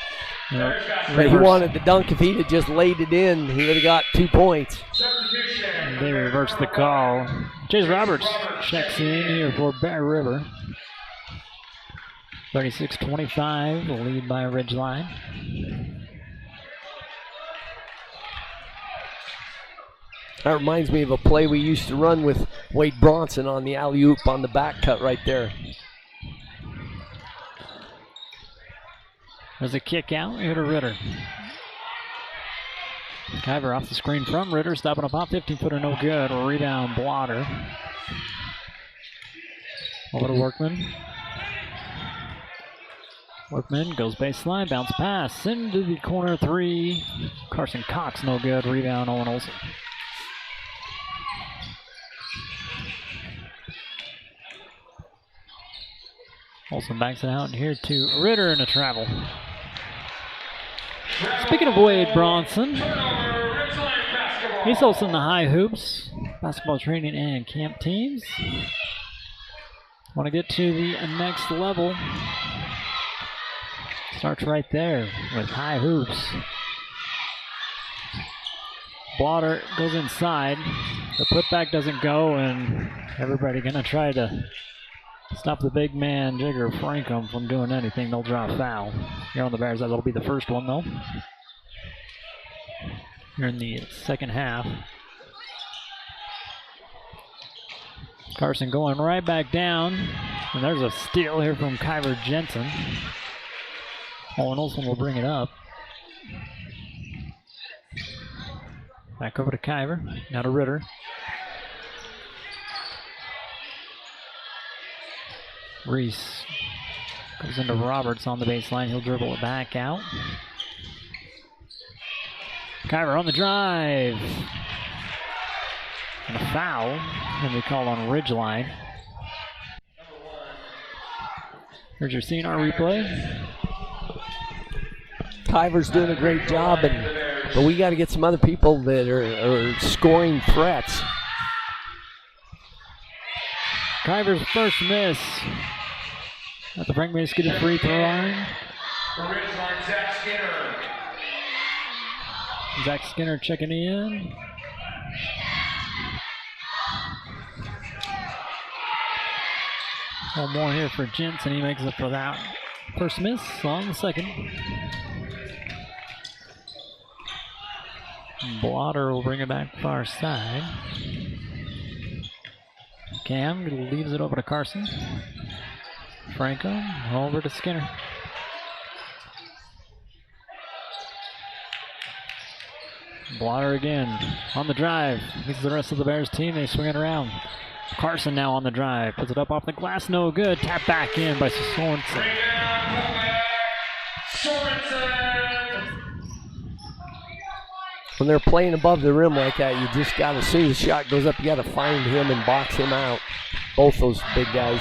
Yep.
But he wanted the dunk. If he'd have just laid it in, he would have got 2 points.
And they reversed the call. Chase Roberts checks in here for Bear River. 36-25, the lead by Ridgeline.
That reminds me of a play we used to run with Wade Bronson on the alley-oop on the back cut right there.
There's a kick out here to Ritter. Kyver off the screen from Ritter, stopping a pop, 15-footer, no good. Rebound, Blotter. Over to Workman. Workman goes baseline, bounce pass into the corner 3. Carson Cox, no good. Rebound, Owen Olsen. Olsen backs it out here to Ritter in a travel. Speaking of Wade Bronson, he's also in the high hoops, basketball training and camp teams. Want to get to the next level. Starts right there with high hoops. Blotter goes inside. The putback doesn't go, and everybody gonna try to stop the big man, Jigger Frankham, from doing anything. They'll draw a foul here on the Bears. That'll be the first one, though. Here in the second half. Carson going right back down. And there's a steal here from Kyver Jensen. Owen Olsen will bring it up. Back over to Kyver. Now to Ritter. Reese goes into Roberts on the baseline. He'll dribble it back out. Kyver on the drive. And a foul. And we call on Ridgeline. Here's your CNR replay.
Kyver's doing a great job, but we got to get some other people that are scoring threats.
Kyver's first miss at the Frank Mason free throw line.
For Ridgeline, Zach Skinner.
Zach Skinner checking in. One more here for Jensen. He makes up for that first miss on the second. Blotter will bring it back far side. Cam leaves it over to Carson. Franco over to Skinner. Blotter again on the drive. This is the rest of the Bears team. They swing it around. Carson now on the drive. Puts it up off the glass. No good. Tap back in by Sorensen.
When they're playing above the rim like that, you just got to, as soon as the shot goes up, you got to find him and box him out. Both those big guys.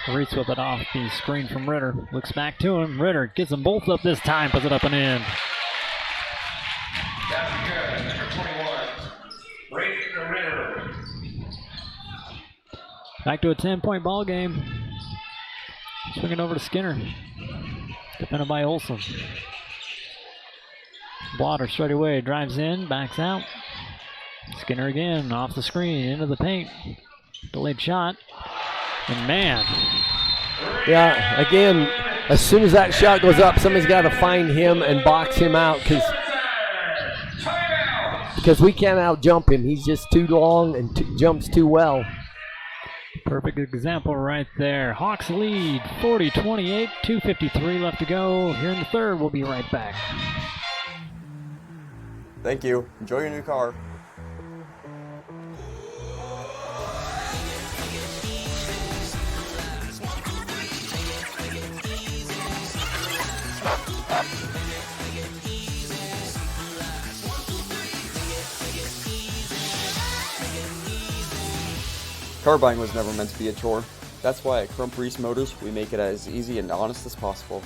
Reese with it off the screen from Ritter. Looks back to him. Ritter gets them both up this time. Puts it up and in.
That's good. Number 21. Brayden Ritter.
Back to a 10-point ball game. Swinging over to Skinner. Defended by Olsen. Blotter straight away, drives in, backs out. Skinner again, off the screen, into the paint. Delayed shot. And man.
Yeah, again, as soon as that shot goes up, somebody's got to find him and box him out because we can't out-jump him. He's just too long and jumps too well.
Perfect example right there. Hawks lead 40-28, 2:53 left to go. Here in the third, we'll be right back.
Thank you. Enjoy your new car. Car buying was never meant to be a chore. That's why at Crump Reese Motors, we make it as easy and honest as possible.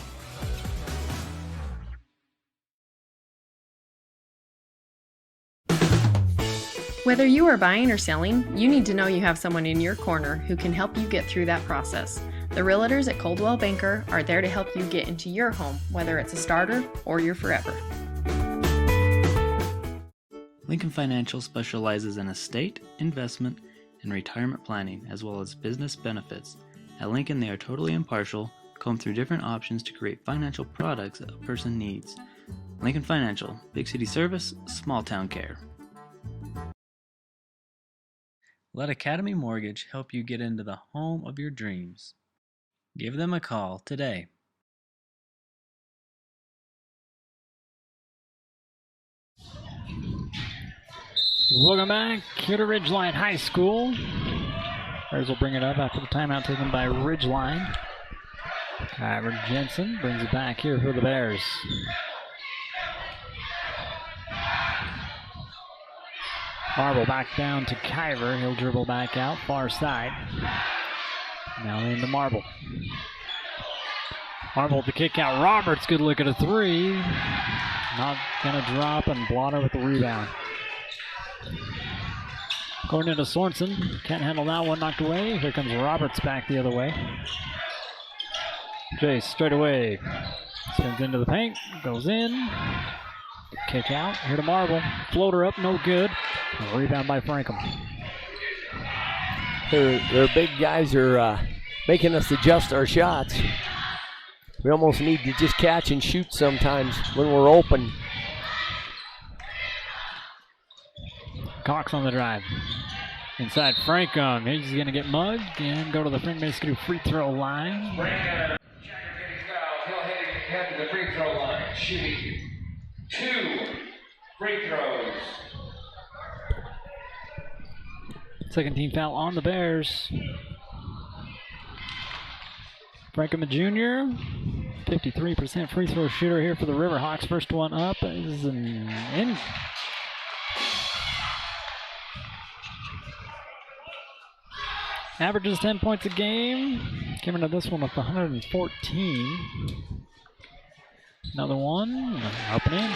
Whether you are buying or selling, you need to know you have someone in your corner who can help you get through that process. The realtors at Coldwell Banker are there to help you get into your home, whether it's a starter or your forever.
Lincoln Financial specializes in estate, investment, and retirement planning, as well as business benefits. At Lincoln, they are totally impartial, comb through different options to create financial products a person needs. Lincoln Financial, big city service, small town care. Let Academy Mortgage help you get into the home of your dreams. Give them a call today.
Welcome back here to Ridgeline High School. Bears will bring it up after the timeout taken by Ridgeline. Kyver Jensen brings it back here for the Bears. Marble back down to Kyver. He'll dribble back out, far side. Now into Marble. Marble to kick out Roberts. Good look at a three. Not gonna drop, and Blotter with the rebound. Going into Sorensen. Can't handle that one, knocked away. Here comes Roberts back the other way. Jace straight away. Spins into the paint. Goes in. Kick out. Here to Marble. Floater up. No good. Rebound by Frankham.
Their big guys are making us adjust our shots. We almost need to just catch and shoot sometimes when we're open.
Cox on the drive. Inside Frankham. He's going to get mugged and go to the free throw line.
Jacker getting fouled. He'll head to the free throw line. Shooting 2 free throws.
Second team foul on the Bears. Frankham Jr., 53% free throw shooter here for the Riverhawks. First one up is in. Averages 10 points a game. Came into this one with 114. Another one, up and in.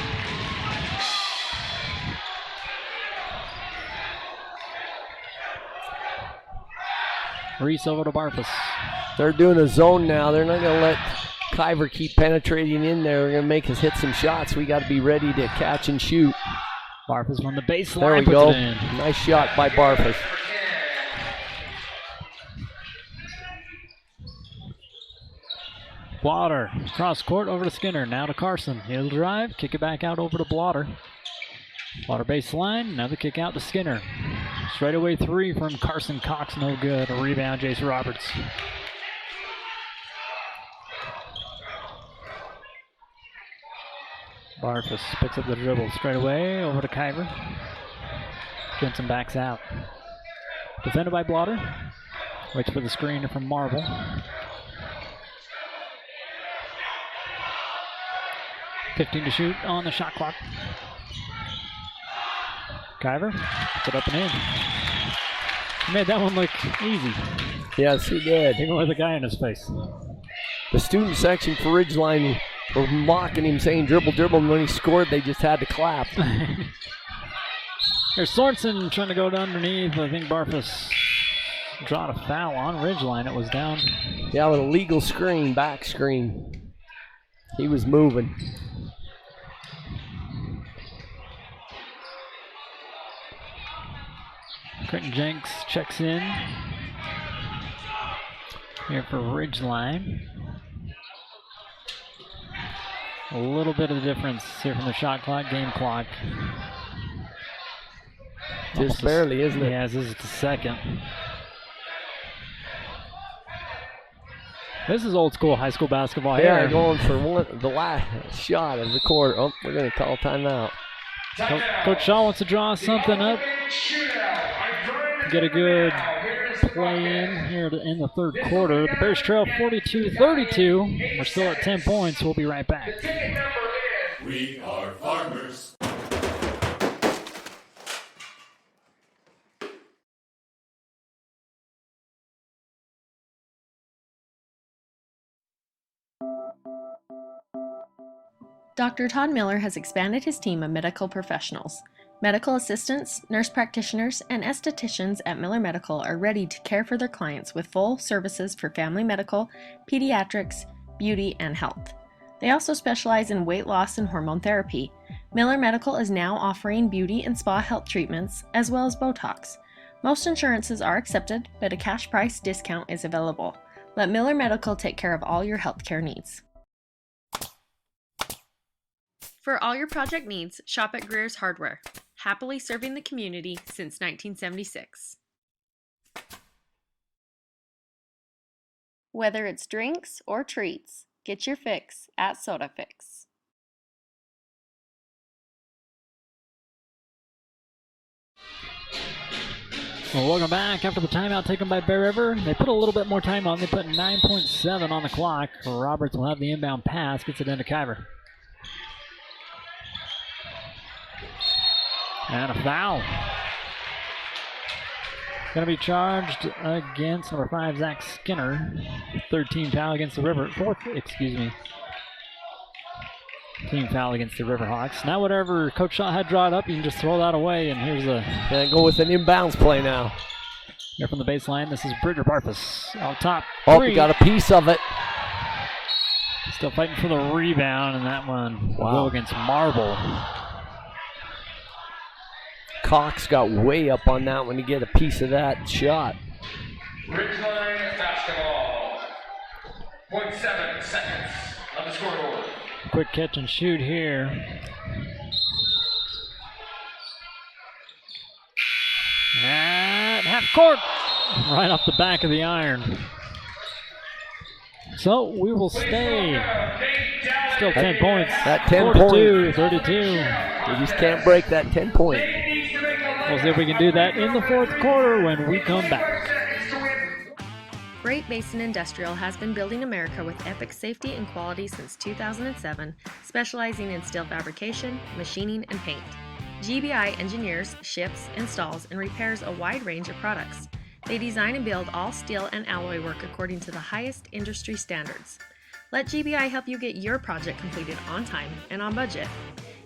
Reese over to Barfus.
They're doing a zone now. They're not going to let Kyver keep penetrating in there. They're going to make us hit some shots. We got to be ready to catch and shoot.
Barfus on the baseline.
There we go. Nice shot by Barfus.
Blotter, cross court over to Skinner. Now to Carson. He'll drive, kick it back out over to Blotter. Blotter baseline, another kick out to Skinner. Straight away 3 from Carson Cox, no good. A rebound, Jace Roberts. Barfus picks up the dribble straight away over to Kyver. Jensen backs out. Defended by Blotter. Waits for the screen from Marble. $15 to shoot on the shot clock. Kyver, puts it up and in. He made that one look easy.
Yes, he did.
Even with a guy in his face.
The student section for Ridgeline were mocking him, saying dribble, dribble, and when he scored, they just had to clap.
There's Sorensen trying to go to underneath. I think Barfus drawed a foul on Ridgeline. It was down.
Yeah, with a legal screen, back screen. He was moving.
Quentin Jenks checks in here for Ridgeline. A little bit of the difference here from the shot clock, game clock.
Just barely, isn't it?
Yeah, this is the second. This is old school high school basketball here.
Yeah, going for the last shot of the quarter. Oh, we're going to call timeout.
Coach Shaw wants to draw something up. Get a good play in here in the third quarter. The Bears trail 42-32. We're still at 10 points. We'll be right back.
We are farmers.
Dr. Todd Miller has expanded his team of medical professionals. Medical assistants, nurse practitioners, and estheticians at Miller Medical are ready to care for their clients with full services for family medical, pediatrics, beauty, and health. They also specialize in weight loss and hormone therapy. Miller Medical is now offering beauty and spa health treatments, as well as Botox. Most insurances are accepted, but a cash price discount is available. Let Miller Medical take care of all your healthcare needs. For all your project needs, shop at Greer's Hardware. Happily serving the community since 1976. Whether it's drinks or treats, get your fix at Soda Fix.
Well, welcome back after the timeout taken by Bear River. They put a little bit more time on. They put 9.7 on the clock. Roberts will have the inbound pass, gets it into Kyver. And a foul. Going to be charged against number 5, Zach Skinner. 13 foul against the team foul against the Riverhawks. Now whatever Coach Shaw had drawn up, you can just throw that away, and here's a...
And go with an inbounds play now.
Here from the baseline, this is Bridger Barfus out top.
Oh, we got a piece of it.
Still fighting for the rebound, and that one will go against Marble.
Cox got way up on that one to get a piece of that shot.
Ridgeline basketball. 0.7 seconds on the scoreboard.
Quick catch and shoot here. At half court. Right off the back of the iron. So we will stay. Still 10 points.
That 10
42,
point.
32.
We just can't break that 10 point.
We'll see if we can do that in the fourth quarter when we come back.
Great Basin Industrial has been building America with epic safety and quality since 2007, specializing in steel fabrication, machining, and paint. GBI engineers, ships, installs, and repairs a wide range of products. They design and build all steel and alloy work according to the highest industry standards. Let GBI help you get your project completed on time and on budget.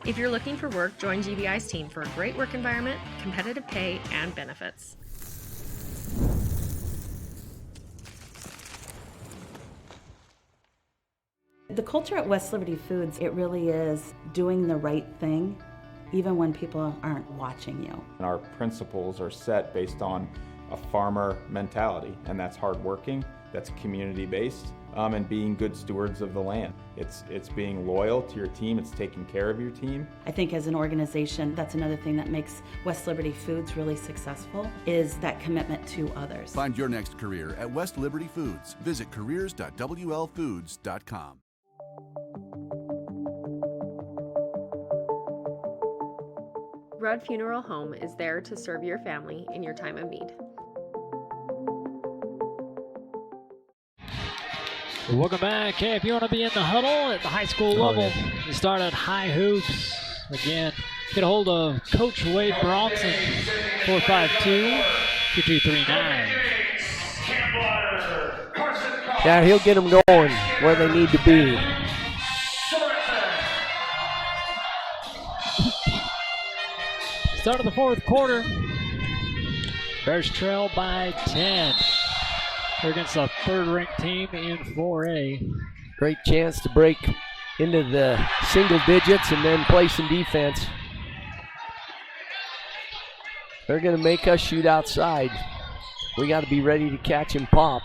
If you're looking for work, join GBI's team for a great work environment, competitive pay, and benefits.
The culture at West Liberty Foods, it really is doing the right thing, even when people aren't watching you.
And our principles are set based on a farmer mentality, and that's hardworking, that's community-based, and being good stewards of the land. It's being loyal to your team, it's taking care of your team.
I think as an organization, that's another thing that makes West Liberty Foods really successful, is that commitment to others.
Find your next career at West Liberty Foods. Visit careers.wlfoods.com.
Rudd Funeral Home is there to serve your family in your time of need.
Welcome back. Hey, if you want to be in the huddle at the high school level, you start at High Hoops. Again, get a hold of Coach Wade Bronson, 452-2239.
Yeah, he'll get them going where they need to be.
Start of the fourth quarter. Bears trail by 10. They're against a third-ranked team in 4A.
Great chance to break into the single digits and then play some defense. They're going to make us shoot outside. We got to be ready to catch and pop.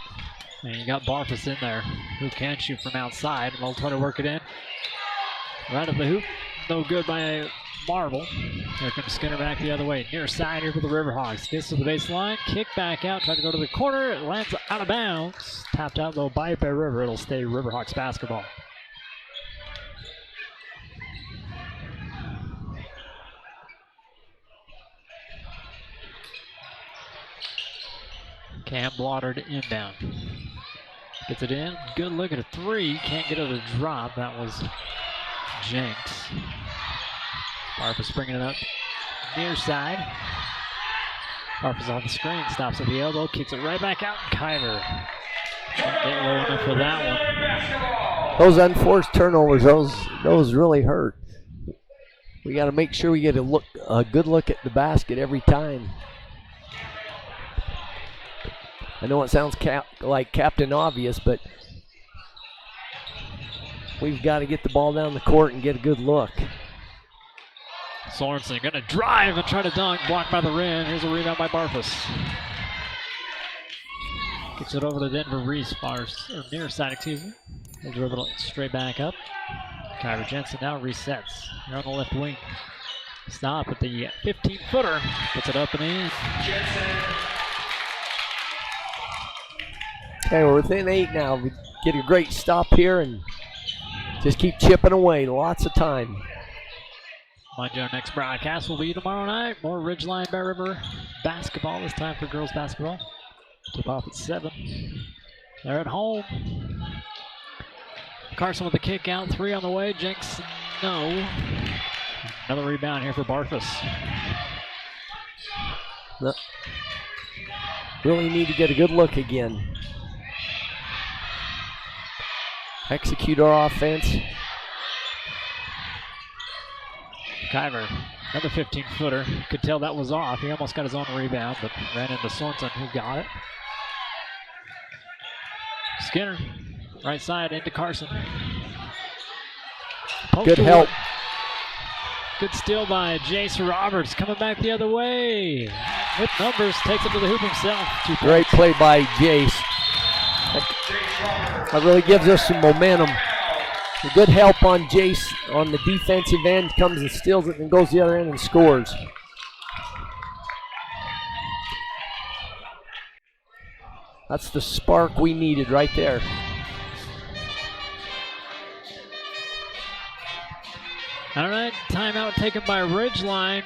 And you got Barfus in there, who can shoot from outside. They'll try to work it in. Right at the hoop. No good by Marble. Here comes Skinner back the other way. Near side here for the Riverhawks. Gets to the baseline. Kick back out. Try to go to the corner. It lands out of bounds. Tapped out though by Bear River. It'll stay Riverhawks basketball. Cam Blotter inbound. Gets it in. Good look at a three. Can't get it to drop. That was Jenks. Barfus bringing it up near side. Barfus on the screen. Stops at the elbow. Kicks it right back out. Kyver. Can't get low enough for that one.
Those unforced turnovers, those really hurt. We got to make sure we get a good look at the basket every time. I know it sounds like Captain Obvious, but we've got to get the ball down the court and get a good look.
Sorensen going to drive and try to dunk. Blocked by the rim. Here's a rebound by Barfus. Kicks it over to Denver Reese, or near side, excuse me. They dribble it straight back up. Kyver Jensen now resets. Here on the left wing. Stop at the 15-footer. Puts it up and in.
Okay, we're within 8 now. We get a great stop here and just keep chipping away. Lots of time.
Mind you, our next broadcast will be tomorrow night. More Ridgeline Bear River basketball. This time for girls basketball. Tip off at 7. They're at home. Carson with the kick out. 3 on the way. Jenks, no. Another rebound here for Barfus.
No. Really need to get a good look again. Execute our offense.
Kyver, another 15-footer. Could tell that was off. He almost got his own rebound, but ran into Sorensen, who got it. Skinner, right side into Carson.
Good help.
Good steal by Jace Roberts, coming back the other way. With numbers, takes it to the hoop himself.
Great play by Jace. That really gives us some momentum. A good help on Jace on the defensive end, comes and steals it and goes the other end and scores. That's the spark we needed right there.
All right, timeout taken by Ridgeline.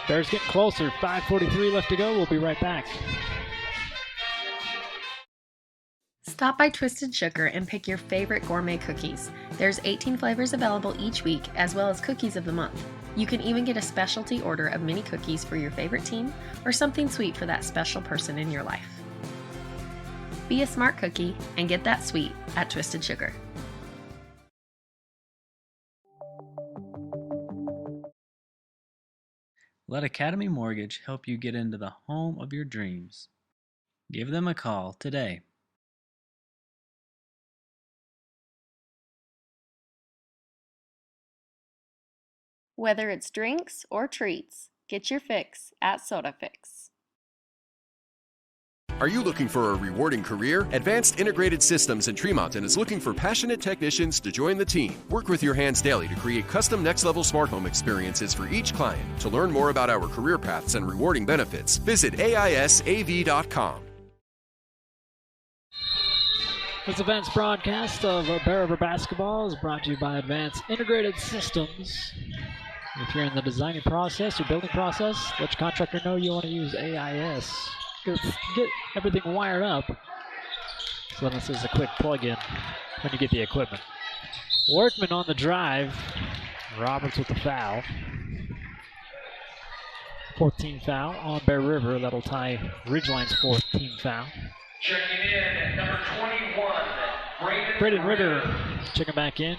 Bears getting closer. 5:43 left to go. We'll be right back.
Stop by Twisted Sugar and pick your favorite gourmet cookies. There's 18 flavors available each week, as well as cookies of the month. You can even get a specialty order of mini cookies for your favorite team or something sweet for that special person in your life. Be a smart cookie and get that sweet at Twisted Sugar.
Let Academy Mortgage help you get into the home of your dreams. Give them a call today.
Whether it's drinks or treats, get your fix at Soda Fix.
Are you looking for a rewarding career? Advanced Integrated Systems in Tremonton is looking for passionate technicians to join the team. Work with your hands daily to create custom next-level smart home experiences for each client. To learn more about our career paths and rewarding benefits, visit AISAV.com.
This Advanced broadcast of Bear River Basketball is brought to you by Advanced Integrated Systems. If you're in the designing process or building process, let your contractor know you want to use AIS. Get everything wired up. So this is a quick plug-in when you get the equipment. Workman on the drive. Roberts with the foul. 14th foul on Bear River. That'll tie Ridgeline's 14th foul.
Checking in at number 21,
Braden Ritter checking back in.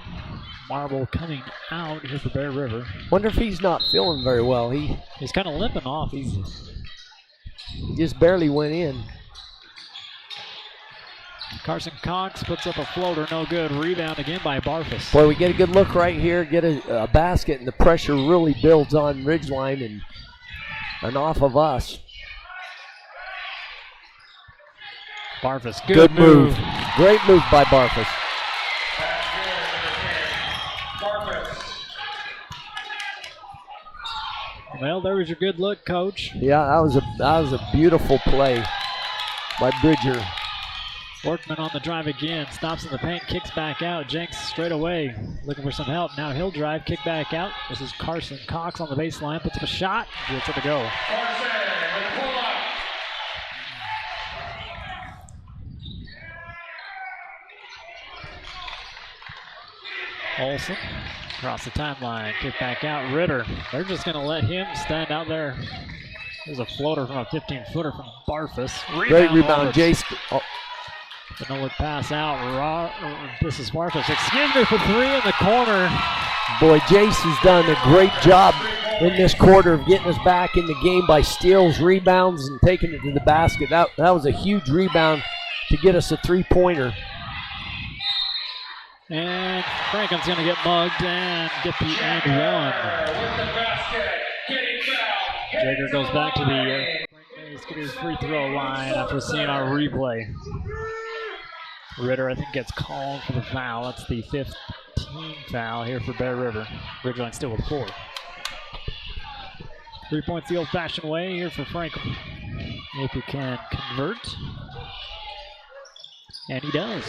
Marble coming out here for Bear River.
Wonder if he's not feeling very well.
He's kind of limping off. He
just barely went in.
Carson Cox puts up a floater, no good. Rebound again by Barfus.
Boy, we get a good look right here, get a basket, and the pressure really builds on Ridgeline and off of us.
Barfus,
good move. Great move by Barfus.
Well, there was your good look, Coach.
Yeah, that was a beautiful play by Bridger.
Workman on the drive again, stops in the paint, kicks back out. Jenks straight away, looking for some help. Now he'll drive, kick back out. This is Carson Cox on the baseline, puts up a shot, gets it to go. Olsen across the timeline, kick back out. Ritter, they're just going to let him stand out there. There's a floater from a 15-footer from Barfus.
Great rebound, Jace. Oh.
The no-look pass out. This is Barfus. Excuse me for three in the corner.
Boy, Jace has done a great job in this quarter of getting us back in the game by steals, rebounds, and taking it to the basket. That was a huge rebound to get us a three-pointer.
And Franklin's going to get mugged and get the and one. Jager goes back to the free throw line after seeing our replay. Ritter, I think, gets called for the foul. That's the 15th foul here for Bear River. Ridgeline still with 4. 3 points the old-fashioned way here for Franklin. If he can convert. And he does.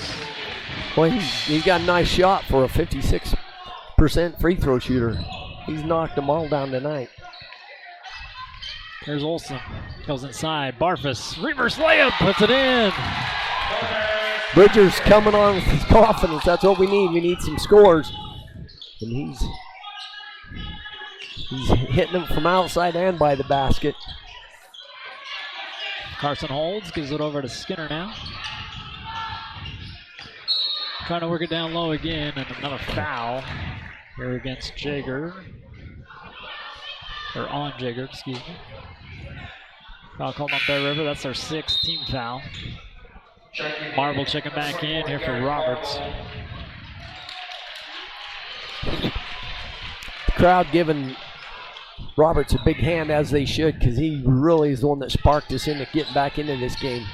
Boy, he's got a nice shot for a 56% free throw shooter. He's knocked them all down tonight.
Here's Olsen. Goes inside. Barfus. Reverse layup. Puts it in.
Bridger's coming on with his confidence. That's what we need. We need some scores. And he's hitting them from outside and by the basket.
Carson holds. Gives it over to Skinner now. Trying to work it down low again, and another foul here against Jager. Or on Jager, excuse me. Foul called on Bear River. That's our 6th team foul. Marble checking back in here for Roberts.
crowd giving Roberts a big hand, as they should, because he really is the one that sparked us into getting back into this game.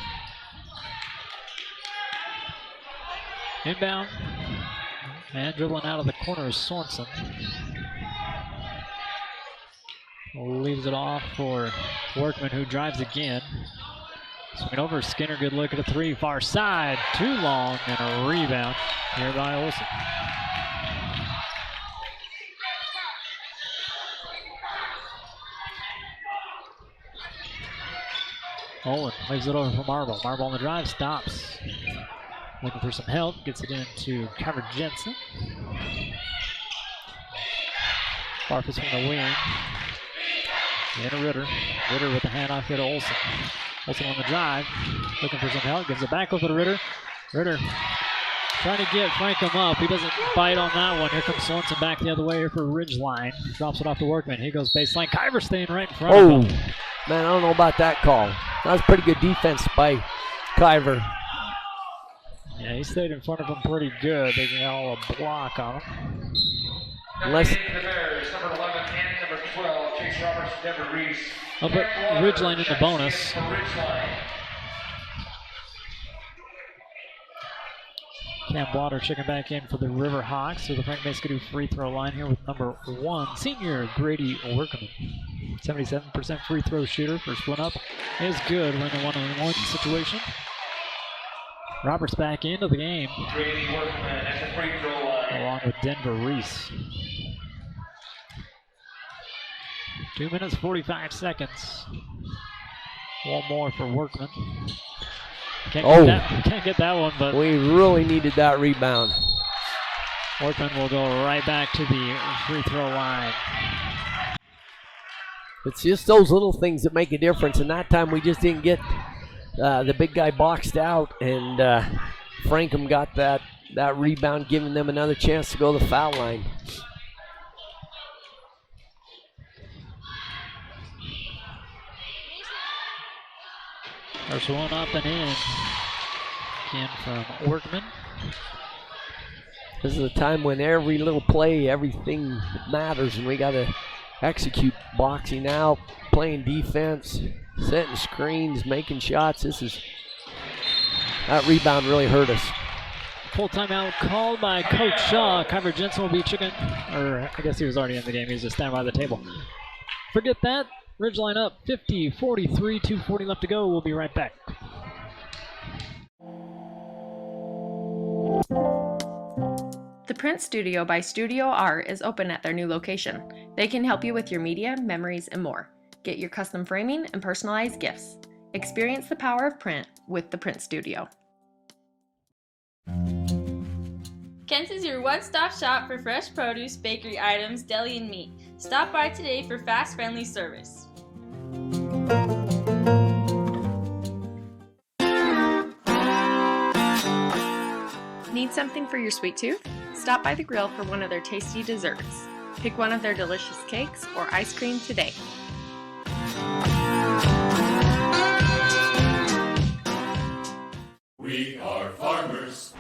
Inbound. And dribbling out of the corner is Sorensen. Leaves it off for Workman, who drives again. Swinging over, Skinner, good look at a three, far side, too long, and a rebound here by Olsen. Olin leaves it over for Marble. Marble on the drive, stops. Looking for some help, gets it into Kyver Jensen. Farfus from the wing. And a Ritter. Ritter with the handoff here to Olsen. Olsen on the drive, looking for some help, gives it back over to Ritter. Ritter trying to get Frankham up. He doesn't bite on that one. Here comes Sorensen back the other way here for Ridgeline. Drops it off to Workman. He goes baseline. Kyver staying right in front of him.
Man, I don't know about that call. That was pretty good defense by Kyver.
Yeah, he stayed in front of him pretty good. They can all a block on him.
Unless
The Bears, number 11 and number 12, Chase Roberts, Deborah Reese.
I'll put Ridgeline in the bonus. Cam Blotter checking back in for the Riverhawks. So the Frank Maskadoo free throw line here with number 1, senior Grady Workman. 77% free throw shooter. First one up is good. We're in a one-on-one situation. Roberts back into the game.
Grady Workman at the free throw line.
Along with Denver Reese. 2 minutes, 45 seconds. One more for Workman. Can't get that one, but
we really needed that rebound.
Workman will go right back to the free throw line.
It's just those little things that make a difference, and that time we just didn't get the big guy boxed out, and Frankham got that rebound, giving them another chance to go to the foul line.
First one up and in. Again from Workman.
This is a time when every little play, everything matters, and we got to execute boxing out, playing defense, setting screens, making shots. That rebound really hurt us.
Full timeout called by Coach Shaw. Kyver Jensen will be chicken, or I guess he was already in the game. He was just standing by the table. Forget that. Ridgeline up 50-43, 2:40 left to go. We'll be right back.
The Print Studio by Studio Art is open at their new location. They can help you with your media, memories, and more. Get your custom framing and personalized gifts. Experience the power of print with the Print Studio.
Kent's is your one-stop shop for fresh produce, bakery items, deli, and meat. Stop by today for fast, friendly service.
Need something for your sweet tooth? Stop by the grill for one of their tasty desserts. Pick one of their delicious cakes or ice cream today.
We are farmers.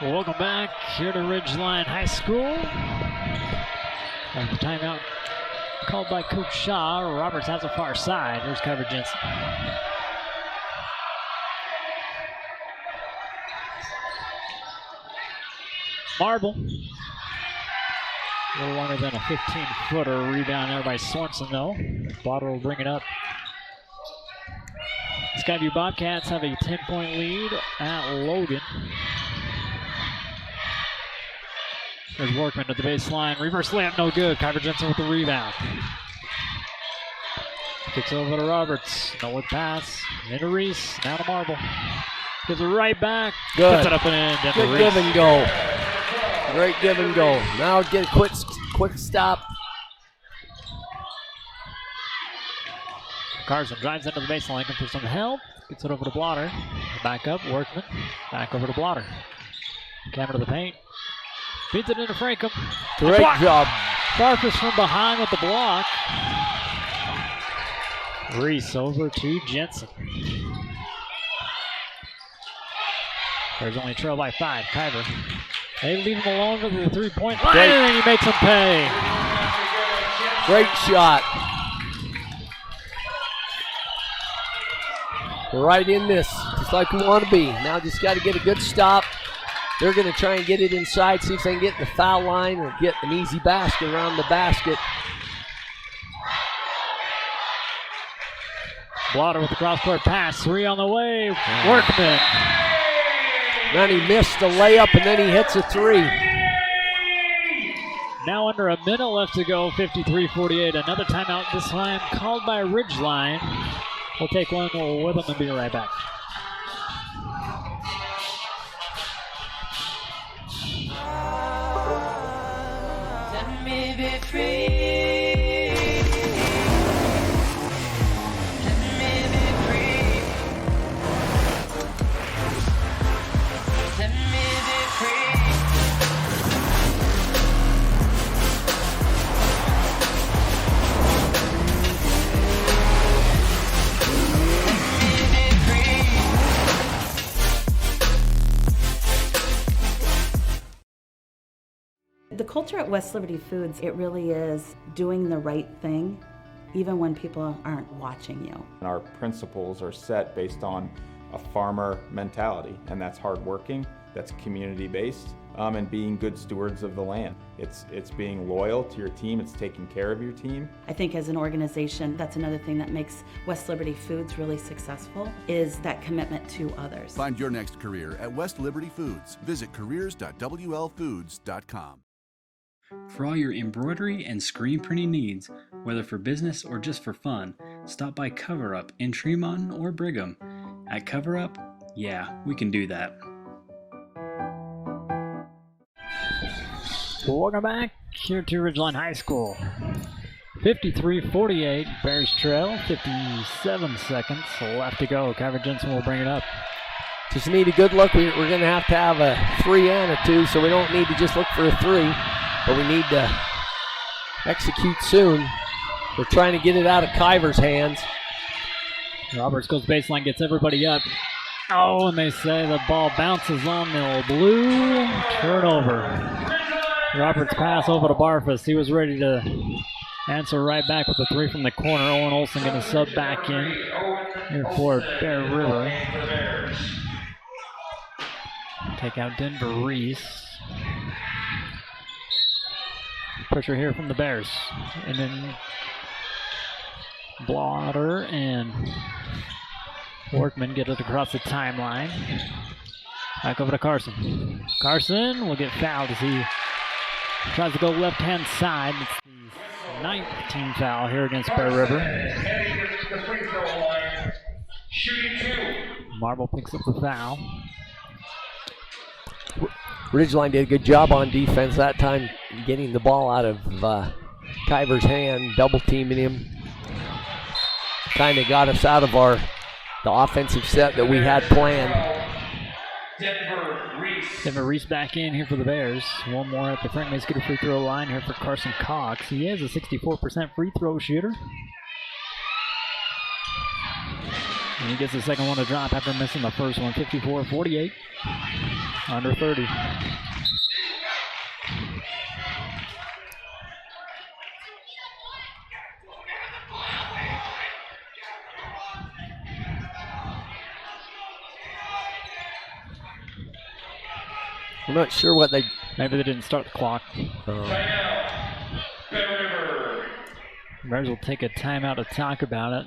Welcome back here to Ridgeline High School. Timeout called by Coach Shaw. Roberts has a far side. Here's Kyver Jensen. Marble. A little longer than a 15-footer. Rebound there by Sorensen, though. Blotter will bring it up. Skyview Bobcats have a 10-point lead at Logan. There's Workman at the baseline. Reverse layup, no good. Kyver Jensen with the rebound. Kicks over to Roberts. No look pass. Into Reese. Now to Marble. Gives it right back.
Good.
Puts it up and in.
Good give and go. Great give and go. Now get a quick stop.
Carson drives into the baseline looking for some help. Gets it over to Blotter. Back up, Workman. Back over to Blotter. Camera to the paint. Feeds it into Frankham.
Great job.
Farfus from behind with the block. Reese over to Jensen. There's only a trail by 5. Kyver. They leave him alone with the 3-point line, and he makes him pay.
Great shot. We're right in this, just like we want to be. Now just got to get a good stop. They're going to try and get it inside, see if they can get the foul line or get an easy basket around the basket.
Blotter with the cross-court pass. 3 on the way. Workman.
Then he missed the layup, and then he hits a 3.
Now under a minute left to go, 53-48. Another timeout this time called by Ridgeline. We'll take one with them and be right back.
Let me be free.
The culture at West Liberty Foods, it really is doing the right thing, even when people aren't watching you.
Our principles are set based on a farmer mentality, and that's hardworking, that's community-based, and being good stewards of the land. It's being loyal to your team, it's taking care of your team.
I think as an organization, that's another thing that makes West Liberty Foods really successful, is that commitment to others.
Find your next career at West Liberty Foods. Visit careers.wlfoods.com.
For all your embroidery and screen printing needs, whether for business or just for fun, stop by Cover Up in Tremont or Brigham. At Cover Up, yeah, we can do that.
Welcome back here to Ridgeline High School. 53-48, Bears trail, 57 seconds left to go. Kyver Jensen will bring it up.
Just need a good look. We're going to have a 3 and a 2, so we don't need to just look for a 3. But we need to execute soon. We're trying to get it out of Kyver's hands.
Roberts goes baseline, gets everybody up. Oh, and they say the ball bounces on the blue. Turnover. Roberts pass over to Barfus. He was ready to answer right back with the 3 from the corner. Owen Olsen going to sub back in here for Bear River. Take out Denver Reese. Pressure here from the Bears. And then Blotter and Workman get it across the timeline. Back over to Carson. Carson will get fouled as he tries to go left-hand side. It's the 9th team foul here against Bear River. Marble picks up the foul.
Ridgeline did a good job on defense that time, getting the ball out of Kyver's hand, double teaming him. Kind of got us out of the offensive set that we had planned.
Denver Reese back in here for the Bears. One more at the Frank Mayscutter free throw line here for Carson Cox. He is a 64% free throw shooter. And he gets the second one to drop after missing the first one. 54-48. Under 30.
I'm not sure what they...
Maybe they didn't start the clock. Bears will take a timeout to talk about it.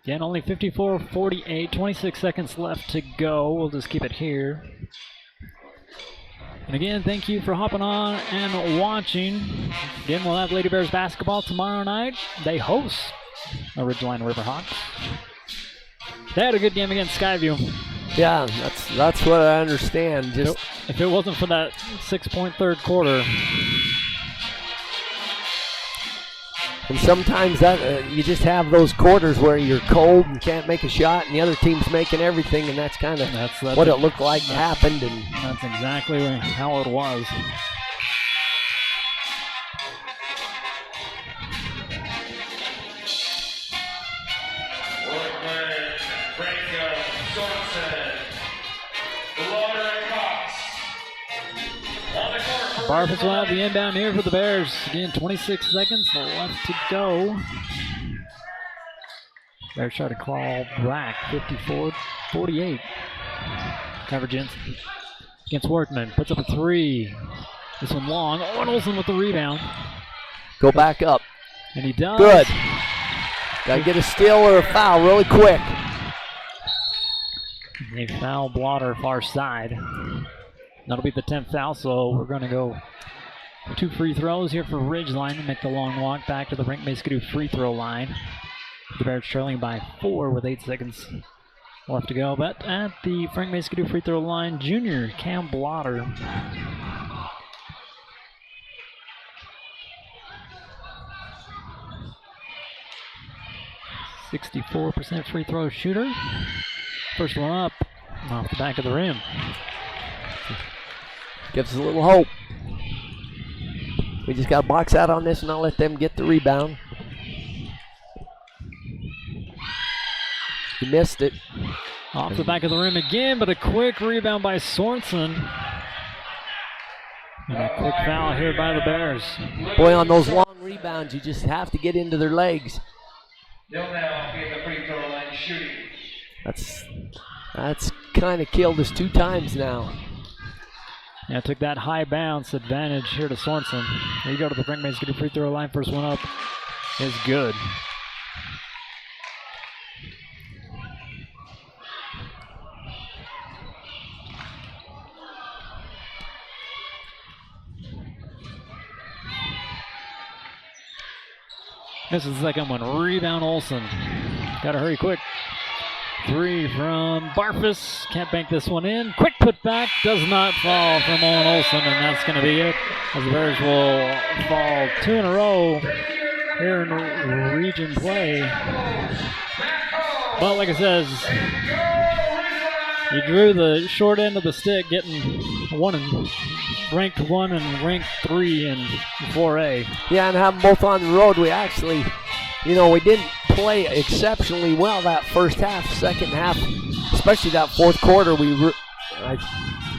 Again, only 54-48, 26 seconds left to go. We'll just keep it here. And again, thank you for hopping on and watching. Again, we'll have Lady Bears basketball tomorrow night. They host Ridgeline Riverhawks. They had a good game against Skyview.
Yeah, that's what I understand. Just
if it wasn't for that 6-point third quarter.
And sometimes that you just have those quarters where you're cold and can't make a shot, and the other team's making everything, and that's kind of what it looked like happened. And
that's exactly how it was. Barfus will have the inbound here for the Bears. Again, 26 seconds left to go. Bears try to claw back, 54-48. Convergence against Workman. Puts up a three. This one long. Owen Olsen with the rebound.
Go back up.
And he does.
Good. Got to get a steal or a foul really quick.
A foul blotter far side. That'll be the 10th foul, so we're going to go 2 free throws here for Ridgeline to make the long walk back to the Frank-May-Skidoo free throw line. The Bears trailing by 4 with 8 seconds left to go. But at the Frank-May-Skidoo free throw line, junior Cam Blotter. .64% free throw shooter. First one up off the back of the rim.
Gives us a little hope. We just got to box out on this and not let them get the rebound. He missed it.
Off the back of the rim again, but a quick rebound by Sorensen. And a quick foul here by the Bears.
Boy, on those long rebounds, you just have to get into their legs.
They'll now be at the free throw line shooting.
That's kind of killed us 2 times now.
Yeah, took that high bounce advantage here to Sorensen. There you go to the Frank-May-Skidoo free throw line. First one up is good. This is the second one. Rebound Olsen. Got to hurry quick. 3 from Barfus. Can't bank this one in. Quick putback. Does not fall from Owen Olsen, and that's going to be it. As the Bears will fall 2 in a row here in region play. But like I said, you drew the short end of the stick, getting ranked 1 and ranked 3 in 4A.
Yeah, and have them both on the road. We actually, we didn't play exceptionally well that first half. Second half, especially that fourth quarter, we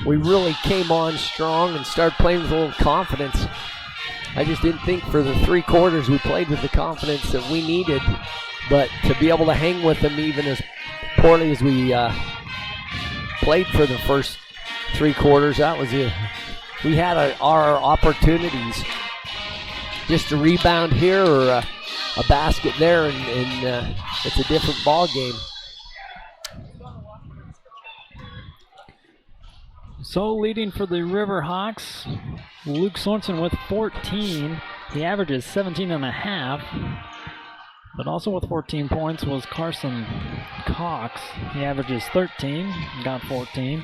really came on strong and started playing with a little confidence. I just didn't think for the 3 quarters we played with the confidence that we needed, but to be able to hang with them even as poorly as we played for the first 3 quarters, that was it. We had our opportunities just to rebound here or a basket there, and it's a different ball game.
So leading for the Riverhawks, Luke Sorensen with 14. He averages 17.5. But also with 14 points was Carson Cox. He averages 13, got 14.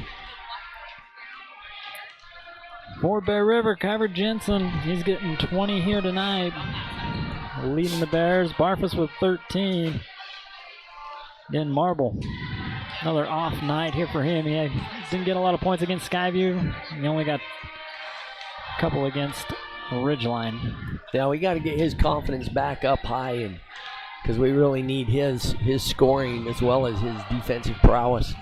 For Bear River, Kyver Jensen, he's getting 20 here tonight. Leading the Bears, Barfus with 13. Then Marble, another off night here for him. He didn't get a lot of points against Skyview. He only got a couple against Ridgeline.
Yeah, we got to get his confidence back up high, and because we really need his scoring as well as his defensive prowess.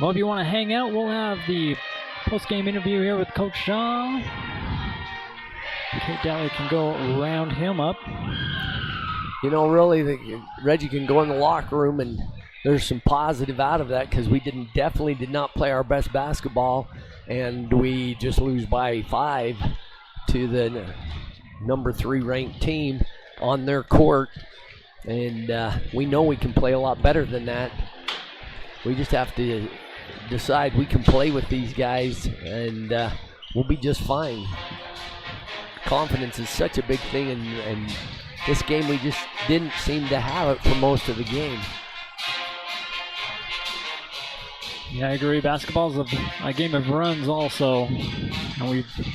Well, if you want to hang out, we'll have the post-game interview here with Coach Shaw. Kate Daly can go round him up.
Really, Reggie can go in the locker room, and there's some positive out of that because we definitely did not play our best basketball, and we just lose by 5 to the number 3 ranked team on their court, and we know we can play a lot better than that. We just have to decide we can play with these guys, and we'll be just fine. Confidence is such a big thing, and this game we just didn't seem to have it for most of the game.
Yeah, I agree. Basketball's a game of runs also. And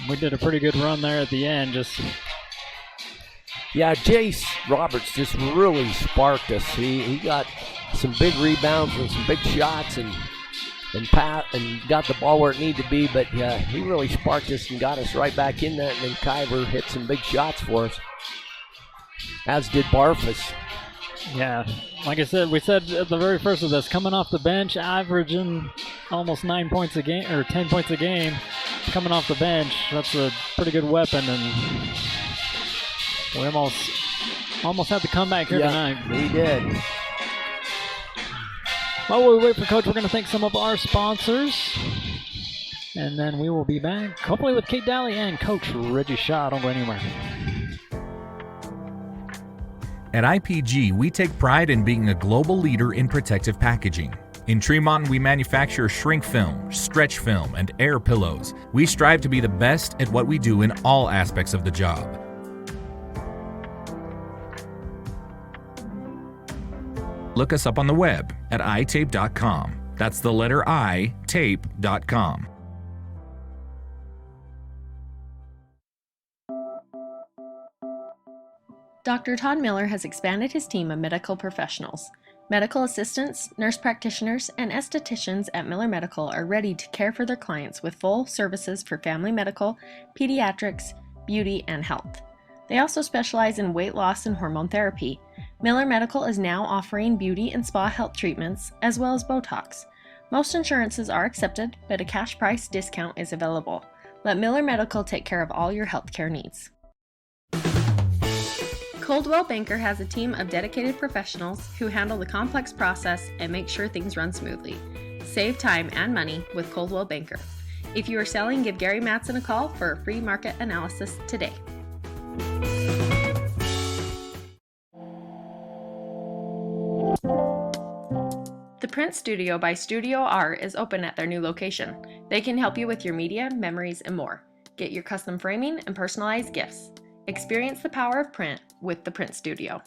we did a pretty good run there at the end.
Yeah, Jace Roberts just really sparked us. He got some big rebounds and some big shots and got the ball where it needed to be, but he really sparked us and got us right back in that, and then Kyver hit some big shots for us, as did Barfus.
Yeah, like I said, we said at the very first of this, coming off the bench, averaging almost 9 points a game, or 10 points a game, coming off the bench, that's a pretty good weapon, and we almost had the comeback here tonight.
We did.
While we wait for Coach, we're going to thank some of our sponsors. And then we will be back, hopefully with Kate Daly and Coach Reggie Shaw. Don't go anywhere.
At IPG, we take pride in being a global leader in protective packaging. In Tremont, we manufacture shrink film, stretch film, and air pillows. We strive to be the best at what we do in all aspects of the job. Look us up on the web at itape.com. That's the letter I, tape.com.
Dr. Todd Miller has expanded his team of medical professionals. Medical assistants, nurse practitioners, and estheticians at Miller Medical are ready to care for their clients with full services for family medical, pediatrics, beauty, and health. They also specialize in weight loss and hormone therapy. Miller Medical is now offering beauty and spa health treatments, as well as Botox. Most insurances are accepted, but a cash price discount is available. Let Miller Medical take care of all your healthcare needs. Coldwell Banker has a team of dedicated professionals who handle the complex process and make sure things run smoothly. Save time and money with Coldwell Banker. If you are selling, give Gary Matson a call for a free market analysis today. The Print Studio by Studio R is open at their new location. They can help you with your media, memories, and more. Get your custom framing and personalized gifts. Experience the power of print with the Print Studio.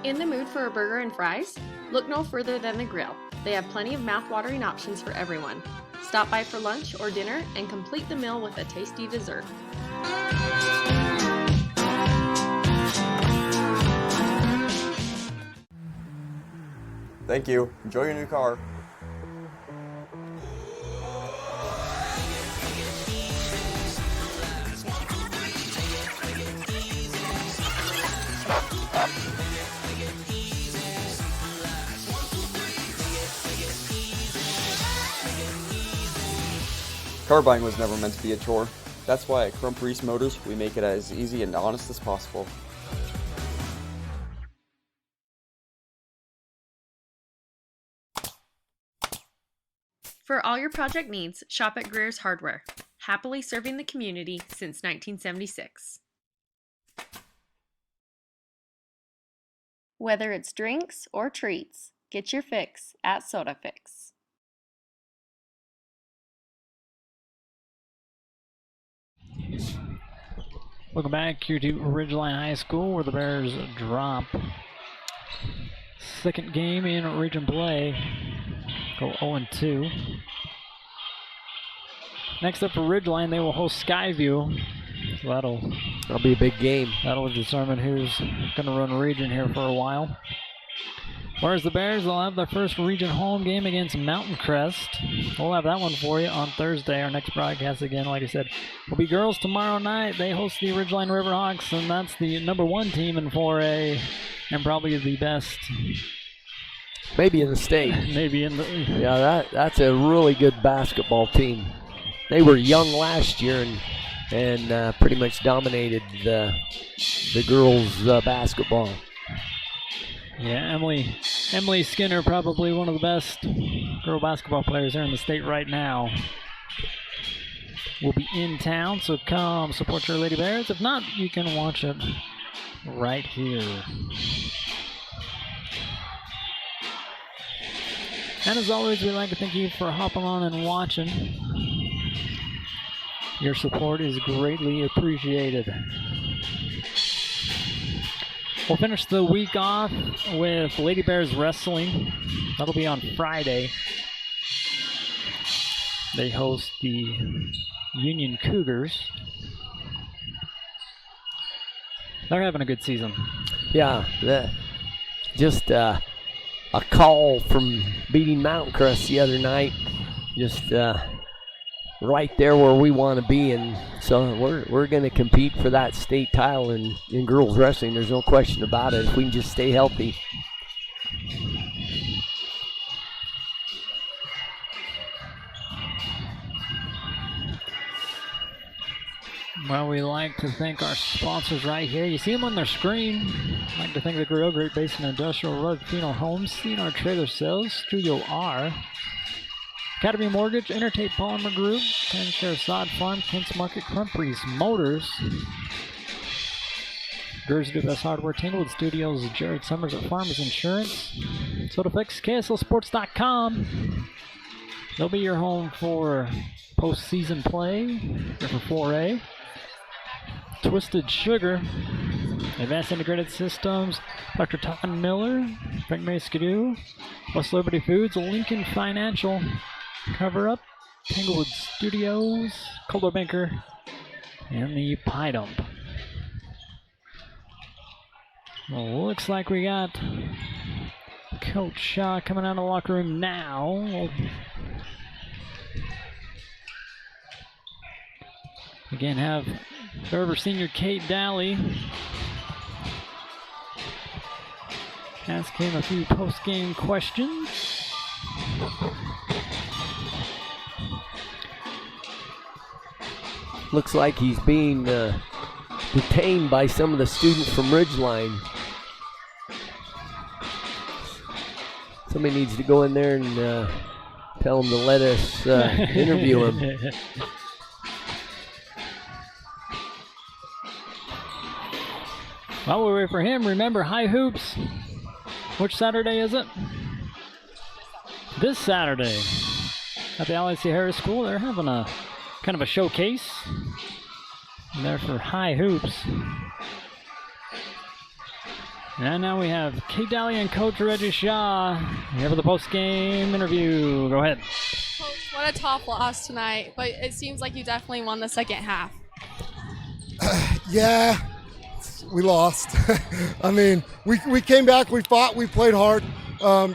In the mood for a burger and fries? Look no further than the Grill. They have plenty of mouth-watering options for everyone. Stop by for lunch or dinner and complete the meal with a tasty dessert.
Thank you. Enjoy your new car. Car buying was never meant to be a chore. That's why at Crump Reese Motors, we make it as easy and honest as possible.
For all your project needs, shop at Greer's Hardware. Happily serving the community since 1976. Whether it's drinks or treats, get your fix at Soda Fix.
Welcome back here to Ridgeline High School, where the Bears drop. Second game in region play. Go 0-2. Next up for Ridgeline, they will host Skyview. So that'll
be a big game.
That'll determine who's going to run region here for a while. Whereas the Bears, they'll have their first region home game against Mountain Crest. We'll have that one for you on Thursday. Our next broadcast, again, like I said, will be girls tomorrow night. They host the Ridgeline Riverhawks, and that's the #1 team in 4A, and probably the best.
Maybe in the state.
Maybe in the...
Yeah, that's a really good basketball team. They were young last year and pretty much dominated the girls' basketball.
Yeah, Emily Skinner, probably one of the best girl basketball players here in the state right now, will be in town, so come support your Lady Bears. If not, you can watch it right here. And as always, we'd like to thank you for hopping on and watching. Your support is greatly appreciated. We'll finish the week off with Lady Bears Wrestling. That'll be on Friday. They host the Union Cougars. They're having a good season.
Yeah, just a call from beating Mountain Crest the other night. Just right there where we want to be, and so we're going to compete for that state title in girls wrestling. There's no question about it if we can just stay healthy.
Well, we like to thank our sponsors right here. You see them on their screen. I'd like to thank the Grill, Great Basin Industrial, Road Funeral Homes, CNR Trailer Sales, Studio R, Academy Mortgage, Intertape Polymer Group, Penshare Sod Farm, Kent's Market, Crumprees Motors, Gers Do Best Hardware, Tanglewood Studios, Jared Summers at Farmers Insurance, SodaFix, KSLSports.com. They'll be your home for postseason play, or for 4A. Twisted Sugar, Advanced Integrated Systems, Dr. Todd Miller, Frank May Skidoo, West Liberty Foods, Lincoln Financial, Cover Up, Tanglewood Studios, Coldwell Banker, and the Pie Dump. Well, looks like we got Coach Shaw coming out of the locker room now. Again, have River Senior Kate Daly ask him a few post-game questions.
Looks like he's being detained by some of the students from Ridgeline. Somebody needs to go in there and tell him to let us interview him.
While we wait for him, remember High Hoops. Which Saturday is it? This Saturday at the LIC Harris School. They're having a kind of a showcase. And they're for High Hoops. And now we have Kate Daly and Coach Reggie Shaw here for the post-game interview. Go ahead.
Coach, what a tough loss tonight, but it seems like you definitely won the second half.
Yeah. We lost. I mean, we came back, we fought, we played hard.